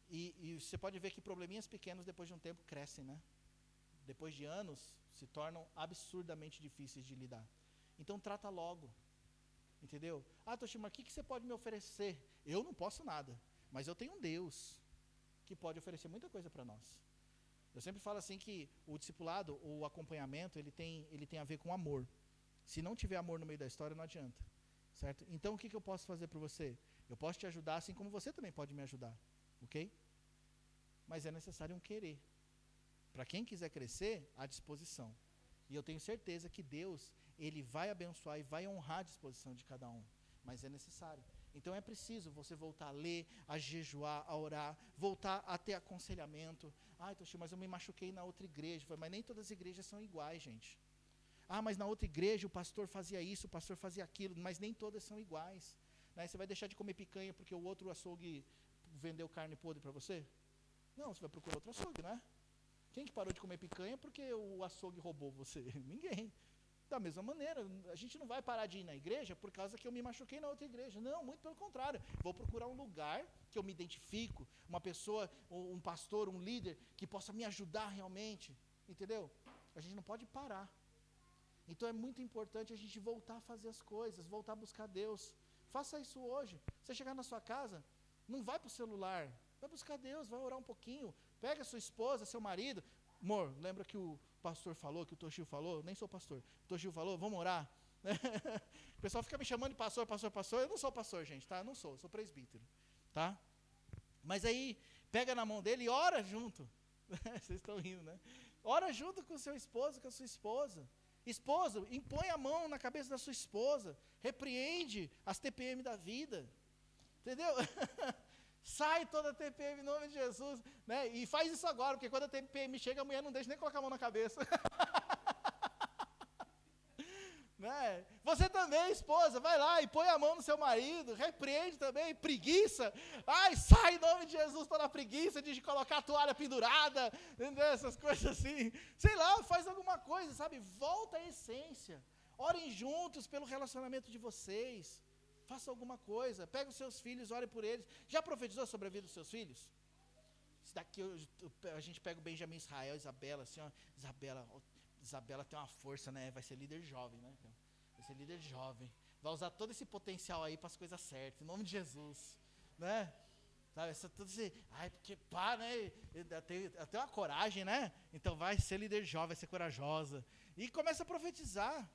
E você pode ver que probleminhas pequenos, depois de um tempo, crescem, né? Depois de anos, se tornam absurdamente difíceis de lidar. Então, trata logo. Entendeu? Ah, Toshima, o que você pode me oferecer? Eu não posso nada, mas eu tenho um Deus que pode oferecer muita coisa para nós. Eu sempre falo assim que o discipulado, o acompanhamento, ele tem a ver com amor. Se não tiver amor no meio da história, não adianta. Certo? Então, o que eu posso fazer por você? Eu posso te ajudar, assim como você também pode me ajudar. Ok? Mas é necessário um querer. Para quem quiser crescer, à disposição. E eu tenho certeza que Deus, Ele vai abençoar e vai honrar a disposição de cada um. Mas é necessário. Então é preciso você voltar a ler, a jejuar, a orar, voltar a ter aconselhamento. Ai, Toshio, mas eu me machuquei na outra igreja. Mas nem todas as igrejas são iguais, gente. mas na outra igreja o pastor fazia isso, o pastor fazia aquilo, mas nem todas são iguais. Né? Você vai deixar de comer picanha porque o outro açougue vendeu carne podre para você? Não, você vai procurar outro açougue, não é? Quem que parou de comer picanha porque o açougue roubou você? Ninguém. Da mesma maneira, a gente não vai parar de ir na igreja por causa que eu me machuquei na outra igreja. Não, muito pelo contrário. Vou procurar um lugar que eu me identifico, uma pessoa, um pastor, um líder, que possa me ajudar realmente. Entendeu? A gente não pode parar. Então é muito importante a gente voltar a fazer as coisas, voltar a buscar Deus. Faça isso hoje. Você chegar na sua casa, não vai para o celular, vai buscar Deus, vai orar um pouquinho. Pega sua esposa, seu marido. Amor, lembra que o pastor falou, que o Toshio falou? Nem sou pastor. O Toshio falou, vamos orar? O pessoal fica me chamando de pastor, pastor, pastor. Eu não sou pastor, gente, tá? Eu não sou presbítero, tá? Mas aí, pega na mão dele e ora junto. Vocês estão rindo, né? Ora junto com o seu esposo, com a sua esposa. Esposo, impõe a mão na cabeça da sua esposa. Repreende as TPM da vida. Entendeu? Sai toda a TPM em nome de Jesus, né? E faz isso agora, porque quando a TPM chega, a mulher não deixa nem colocar a mão na cabeça. Né? Você também, esposa, vai lá e põe a mão no seu marido, repreende também, preguiça. Sai em nome de Jesus toda a preguiça de colocar a toalha pendurada, entendeu? Essas coisas assim. Sei lá, faz alguma coisa, sabe? Volta à essência. Orem juntos pelo relacionamento de vocês. Faça alguma coisa, pega os seus filhos, ore por eles. Já profetizou sobre a vida dos seus filhos? Isso daqui a gente pega o Benjamin Israel, Isabela, assim, ó, Isabela tem uma força, né? Vai ser líder jovem, né? Vai ser líder jovem. Vai usar todo esse potencial aí para as coisas certas, em nome de Jesus, né? Sabe, tudo assim, porque pá, né? Tem uma coragem, né? Então vai ser líder jovem, vai ser corajosa. E começa a profetizar.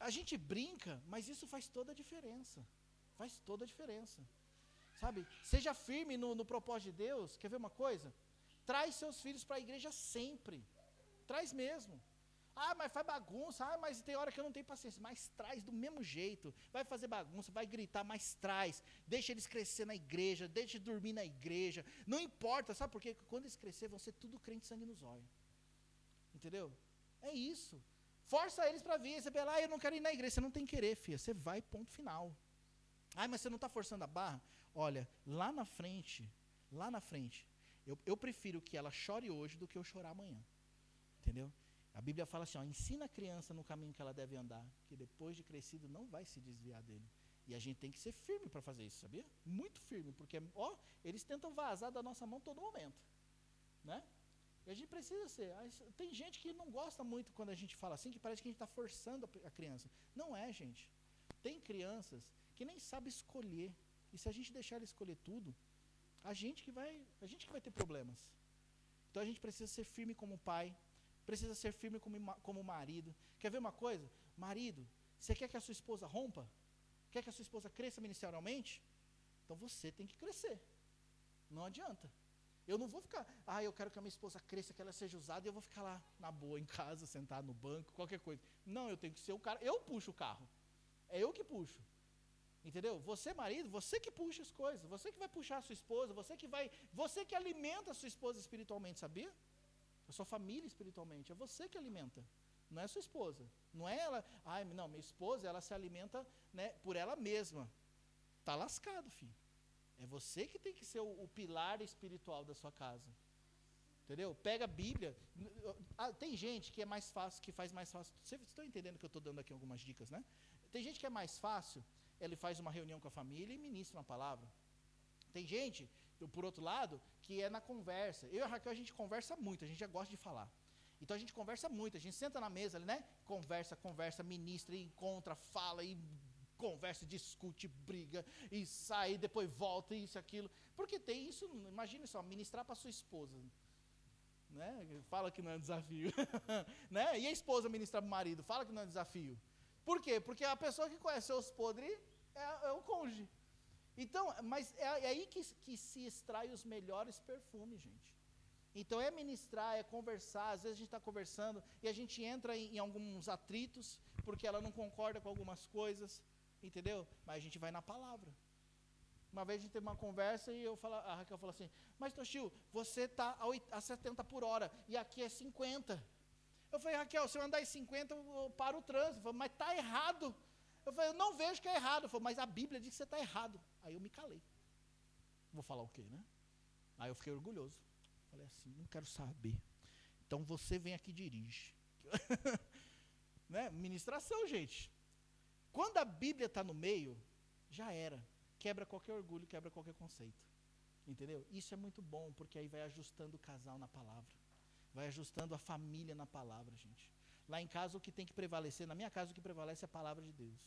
A gente brinca, mas isso faz toda a diferença. Faz toda a diferença. Sabe? Seja firme no propósito de Deus. Quer ver uma coisa? Traz seus filhos para a igreja sempre. Traz mesmo. Mas faz bagunça. Mas tem hora que eu não tenho paciência. Mas traz do mesmo jeito. Vai fazer bagunça, vai gritar, mas traz. Deixa eles crescer na igreja. Deixa eles dormir na igreja. Não importa, sabe por quê? Porque quando eles crescer, vão ser tudo crente sangue nos olhos. Entendeu? É isso. Força eles para vir. Você vai lá, eu não quero ir na igreja. Você não tem que querer, filha. Você vai, ponto final. Mas você não está forçando a barra? Olha, lá na frente, eu prefiro que ela chore hoje do que eu chorar amanhã. Entendeu? A Bíblia fala assim, ensina a criança no caminho que ela deve andar, que depois de crescido não vai se desviar dele. E a gente tem que ser firme para fazer isso, sabia? Muito firme, porque eles tentam vazar da nossa mão todo momento. Né? E a gente precisa ser. Tem gente que não gosta muito quando a gente fala assim, que parece que a gente está forçando a criança. Não é, gente. Tem crianças que nem sabem escolher. E se a gente deixar ela escolher tudo, a gente que vai ter problemas. Então a gente precisa ser firme como pai, precisa ser firme como marido. Quer ver uma coisa? Marido, você quer que a sua esposa rompa? Quer que a sua esposa cresça ministerialmente? Então você tem que crescer. Não adianta. Eu não vou ficar, eu quero que a minha esposa cresça, que ela seja usada, e eu vou ficar lá, na boa, em casa, sentado no banco, qualquer coisa. Não, eu tenho que ser o cara, eu puxo o carro. É eu que puxo. Entendeu? Você, marido, você que puxa as coisas, você que vai puxar a sua esposa, você que alimenta a sua esposa espiritualmente, sabia? A sua família espiritualmente, é você que alimenta, não é a sua esposa. Não é ela, não, minha esposa, ela se alimenta, né, por ela mesma. Tá lascado, filho. É você que tem que ser o pilar espiritual da sua casa. Entendeu? Pega a Bíblia. Tem gente que é mais fácil, que faz mais fácil. Vocês estão entendendo que eu estou dando aqui algumas dicas, né? Tem gente que é mais fácil, ele faz uma reunião com a família e ministra uma palavra. Tem gente, por outro lado, que é na conversa. Eu e a Raquel, a gente conversa muito, a gente já gosta de falar. Então a gente conversa muito, a gente senta na mesa, né? Conversa, ministra, encontra, fala e conversa, discute, briga, e sai, depois volta, isso, aquilo. Porque tem isso, imagina só, ministrar para sua esposa. Né? Fala que não é um desafio. Né? E a esposa ministrar para o marido, fala que não é um desafio. Por quê? Porque a pessoa que conhece os podres é o cônjuge. Então, mas é aí que se extrai os melhores perfumes, gente. Então é ministrar, é conversar, às vezes a gente está conversando e a gente entra em alguns atritos, porque ela não concorda com algumas coisas, entendeu? Mas a gente vai na palavra. Uma vez a gente teve uma conversa e a Raquel falou assim, mas Toshio, você está a 70 por hora e aqui é 50. Eu falei, Raquel, se eu andar em 50, eu paro o trânsito. Eu falei, mas está errado. Eu falei, eu não vejo que é errado. Eu falei, mas a Bíblia diz que você está errado. Aí eu me calei. Vou falar o quê, né? Aí eu fiquei orgulhoso. Falei assim, não quero saber. Então você vem aqui e dirige. Né? Ministração, gente. Quando a Bíblia está no meio, já era. Quebra qualquer orgulho, quebra qualquer conceito. Entendeu? Isso é muito bom, porque aí vai ajustando o casal na palavra. Vai ajustando a família na palavra, gente. Lá em casa o que tem que prevalecer, na minha casa o que prevalece é a palavra de Deus.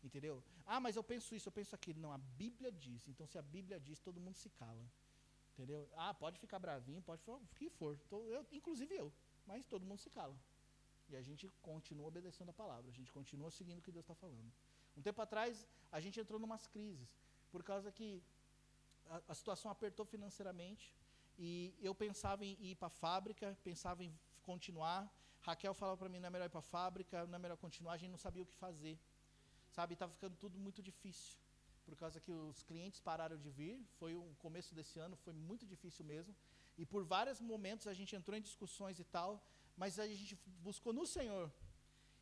Entendeu? Ah, mas eu penso isso, eu penso aquilo. Não, a Bíblia diz. Então se a Bíblia diz, todo mundo se cala. Entendeu? Ah, pode ficar bravinho, pode falar o que for. Inclusive eu. Mas todo mundo se cala. E a gente continua obedecendo a palavra. A gente continua seguindo o que Deus está falando. Um tempo atrás, a gente entrou numas crises. Por causa que a situação apertou financeiramente. E eu pensava em ir para a fábrica, pensava em continuar. Raquel falava para mim, não é melhor ir para a fábrica, não é melhor continuar. A gente não sabia o que fazer. Sabe, estava ficando tudo muito difícil. Por causa que os clientes pararam de vir. Foi o começo desse ano, foi muito difícil mesmo. E por vários momentos a gente entrou em discussões e tal. Mas a gente buscou no Senhor.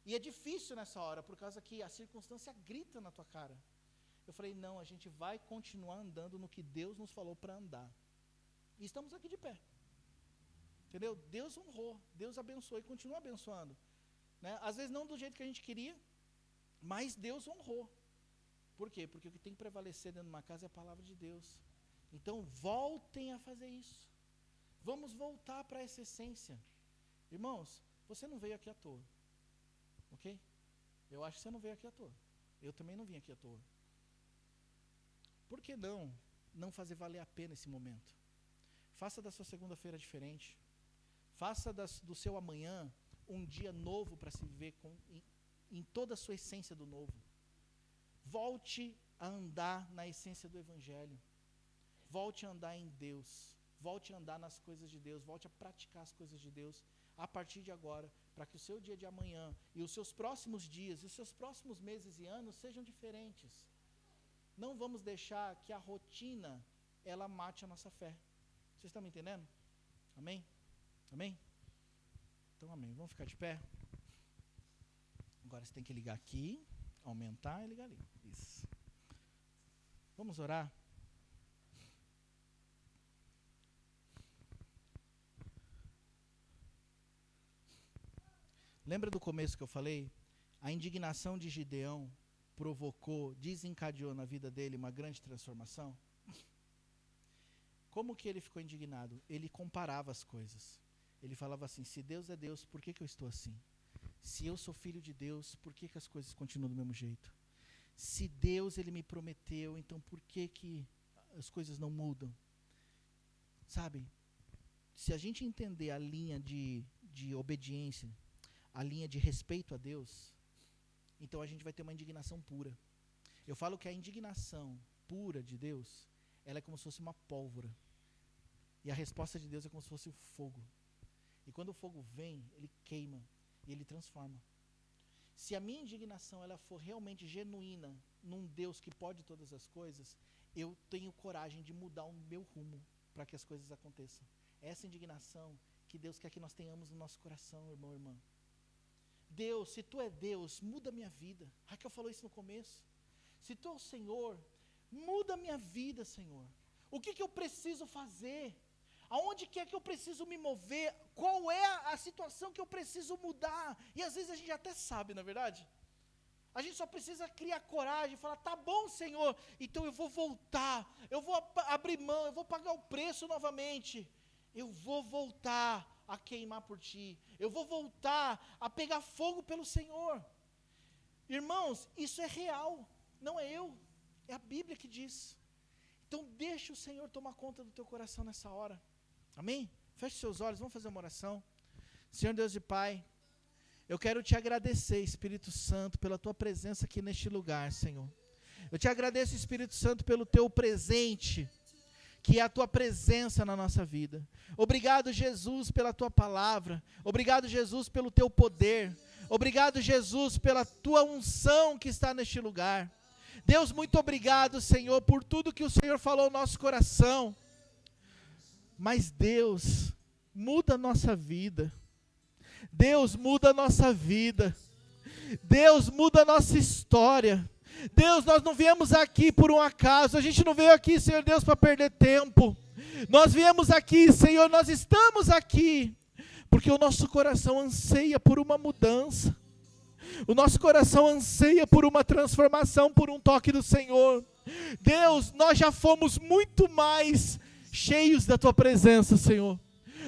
E é difícil nessa hora, por causa que a circunstância grita na tua cara. Eu falei, não, a gente vai continuar andando no que Deus nos falou para andar. E estamos aqui de pé. Entendeu? Deus honrou, Deus abençoou e continua abençoando. Né? Às vezes não do jeito que a gente queria, mas Deus honrou. Por quê? Porque o que tem que prevalecer dentro de uma casa é a palavra de Deus. Então voltem a fazer isso. Vamos voltar para essa essência. Irmãos, você não veio aqui à toa, ok? Eu acho que você não veio aqui à toa. Eu também não vim aqui à toa. Por que não fazer valer a pena esse momento? Faça da sua segunda-feira diferente. Faça do seu amanhã um dia novo para se viver em toda a sua essência do novo. Volte a andar na essência do Evangelho. Volte a andar em Deus. Volte a andar nas coisas de Deus. Volte a praticar as coisas de Deus. A partir de agora, para que o seu dia de amanhã e os seus próximos dias, e os seus próximos meses e anos sejam diferentes. Não vamos deixar que a rotina, ela mate a nossa fé. Vocês estão me entendendo? Amém? Amém? Então amém. Vamos ficar de pé? Agora você tem que ligar aqui, aumentar e ligar ali. Isso. Vamos orar? Lembra do começo que eu falei? A indignação de Gideão desencadeou na vida dele uma grande transformação? Como que ele ficou indignado? Ele comparava as coisas. Ele falava assim, se Deus é Deus, por que eu estou assim? Se eu sou filho de Deus, por que as coisas continuam do mesmo jeito? Se Deus ele me prometeu, então por que as coisas não mudam? Sabe? Se a gente entender a linha de obediência, a linha de respeito a Deus, então a gente vai ter uma indignação pura. Eu falo que a indignação pura de Deus, ela é como se fosse uma pólvora. E a resposta de Deus é como se fosse o fogo. E quando o fogo vem, ele queima e ele transforma. Se a minha indignação ela for realmente genuína num Deus que pode todas as coisas, eu tenho coragem de mudar o meu rumo para que as coisas aconteçam. Essa indignação que Deus quer que nós tenhamos no nosso coração, irmão e irmã. Deus, se Tu é Deus, muda a minha vida. Raquel falou isso no começo. Se Tu é o Senhor, muda a minha vida, Senhor. O que eu preciso fazer? Aonde que é que eu preciso me mover? Qual é a situação que eu preciso mudar? E às vezes a gente até sabe, na verdade. A gente só precisa criar coragem e falar, tá bom, Senhor, então eu vou voltar, eu vou abrir mão, eu vou pagar o preço novamente. Eu vou voltar a queimar por Ti. Eu vou voltar a pegar fogo pelo Senhor. Irmãos, isso é real, não é eu, é a Bíblia que diz. Então deixa o Senhor tomar conta do teu coração nessa hora. Amém? Feche seus olhos, vamos fazer uma oração. Senhor Deus e Pai, eu quero Te agradecer, Espírito Santo, pela Tua presença aqui neste lugar, Senhor. Eu Te agradeço, Espírito Santo, pelo Teu presente, que é a Tua presença na nossa vida. Obrigado, Jesus, pela Tua palavra. Obrigado, Jesus, pelo Teu poder. Obrigado, Jesus, pela Tua unção que está neste lugar. Deus, muito obrigado, Senhor, por tudo que o Senhor falou no nosso coração. Mas Deus, muda a nossa vida. Deus, muda a nossa vida. Deus, muda a nossa história. Deus, nós não viemos aqui por um acaso. A gente não veio aqui, Senhor Deus, para perder tempo. Nós viemos aqui, Senhor, nós estamos aqui porque o nosso coração anseia por uma mudança. O nosso coração anseia por uma transformação, por um toque do Senhor. Deus, nós já fomos muito mais cheios da Tua presença, Senhor.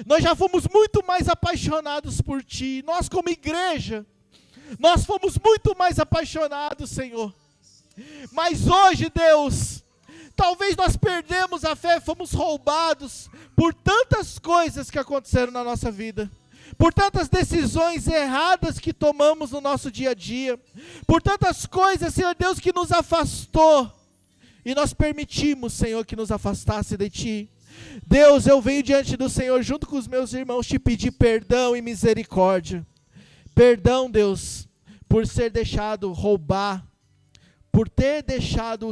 Nós já fomos muito mais apaixonados por Ti. Nós como igreja, nós fomos muito mais apaixonados, Senhor. Mas hoje, Deus, talvez nós perdemos a fé, fomos roubados por tantas coisas que aconteceram na nossa vida. Por tantas decisões erradas que tomamos no nosso dia a dia. Por tantas coisas, Senhor Deus, que nos afastou. E nós permitimos, Senhor, que nos afastasse de Ti. Deus, eu venho diante do Senhor, junto com os meus irmãos, te pedir perdão e misericórdia. Perdão, Deus, por ser deixado roubar. Por ter deixado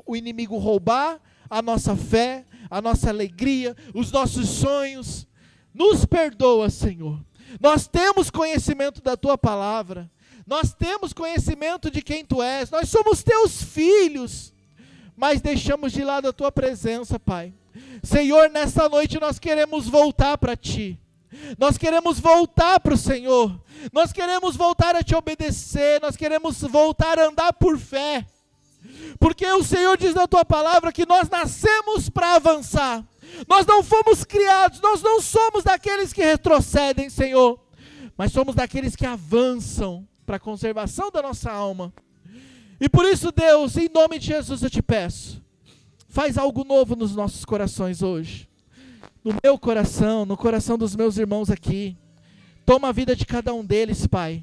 o inimigo roubar a nossa fé, a nossa alegria, os nossos sonhos. Nos perdoa, Senhor. Nós temos conhecimento da Tua palavra. Nós temos conhecimento de quem Tu és. Nós somos Teus filhos. Mas deixamos de lado a Tua presença, Pai. Senhor, nesta noite nós queremos voltar para Ti. Nós queremos voltar para o Senhor. Nós queremos voltar a Te obedecer. Nós queremos voltar a andar por fé. Porque o Senhor diz na Tua palavra que nós nascemos para avançar. Nós não fomos criados, nós não somos daqueles que retrocedem, Senhor. Mas somos daqueles que avançam para a conservação da nossa alma. E por isso, Deus, em nome de Jesus eu te peço. Faz algo novo nos nossos corações hoje. No meu coração, no coração dos meus irmãos aqui. Toma a vida de cada um deles, Pai.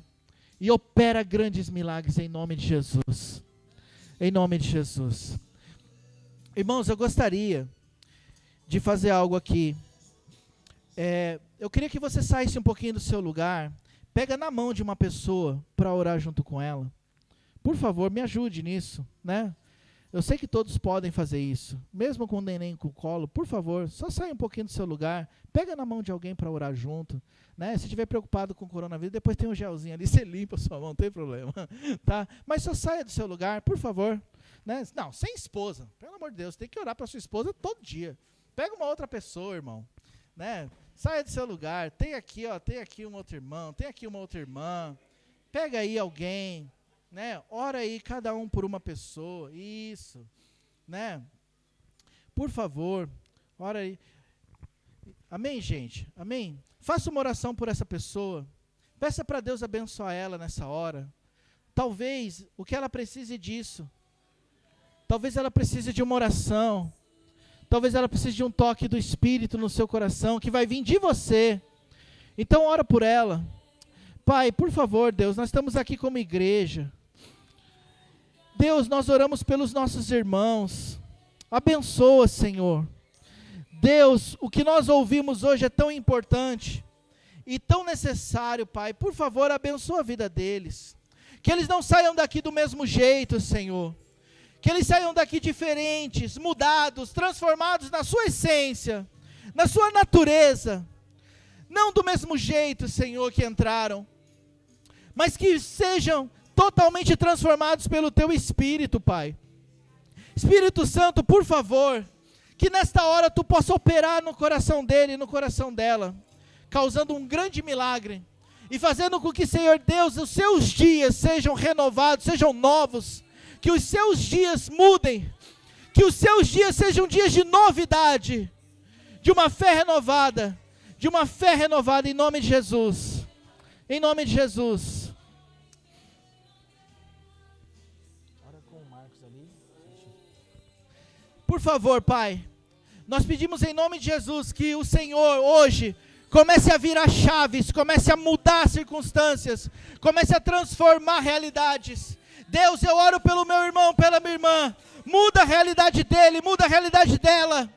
E opera grandes milagres em nome de Jesus. Em nome de Jesus. Irmãos, eu gostaria de fazer algo aqui. Eu queria que você saísse um pouquinho do seu lugar. Pega na mão de uma pessoa para orar junto com ela. Por favor, me ajude nisso, né? Eu sei que todos podem fazer isso. Mesmo com o neném com o colo, por favor, só saia um pouquinho do seu lugar. Pega na mão de alguém para orar junto. Né? Se estiver preocupado com o coronavírus, depois tem um gelzinho ali, você limpa a sua mão, não tem problema. Tá? Mas só saia do seu lugar, por favor. Né? Não, sem esposa. Pelo amor de Deus, tem que orar para sua esposa todo dia. Pega uma outra pessoa, irmão. Né? Saia do seu lugar. Tem aqui um outro irmão, tem aqui uma outra irmã. Pega aí alguém. Né? Ora aí cada um por uma pessoa. Isso. Né? Por favor, ora aí. Amém, gente? Amém? Faça uma oração por essa pessoa. Peça para Deus abençoar ela nessa hora. Talvez o que ela precise disso. Talvez ela precise de uma oração. Talvez ela precise de um toque do Espírito no seu coração, que vai vir de você. Então ora por ela. Pai, por favor, Deus, nós estamos aqui como igreja. Deus, nós oramos pelos nossos irmãos. Abençoa, Senhor. Deus, o que nós ouvimos hoje é tão importante e tão necessário, Pai. Por favor, abençoa a vida deles. Que eles não saiam daqui do mesmo jeito, Senhor. Que eles saiam daqui diferentes, mudados, transformados na sua essência, na sua natureza. Não do mesmo jeito, Senhor, que entraram, mas que sejam totalmente transformados pelo Teu Espírito, Pai. Espírito Santo, por favor, que nesta hora Tu possa operar no coração dele e no coração dela, causando um grande milagre, e fazendo com que, Senhor Deus, os seus dias sejam renovados, sejam novos, que os seus dias mudem, que os seus dias sejam dias de novidade, de uma fé renovada, em nome de Jesus, em nome de Jesus. Por favor, Pai, nós pedimos em nome de Jesus que o Senhor hoje comece a virar chaves, comece a mudar circunstâncias, comece a transformar realidades. Deus, eu oro pelo meu irmão, pela minha irmã, muda a realidade dele, muda a realidade dela.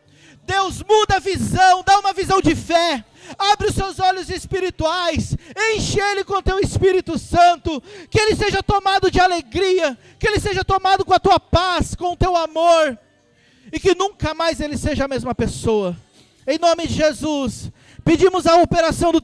Deus, muda a visão, dá uma visão de fé, abre os seus olhos espirituais, enche ele com o Teu Espírito Santo, que ele seja tomado de alegria, que ele seja tomado com a Tua paz, com o Teu amor, e que nunca mais ele seja a mesma pessoa. Em nome de Jesus, pedimos a operação do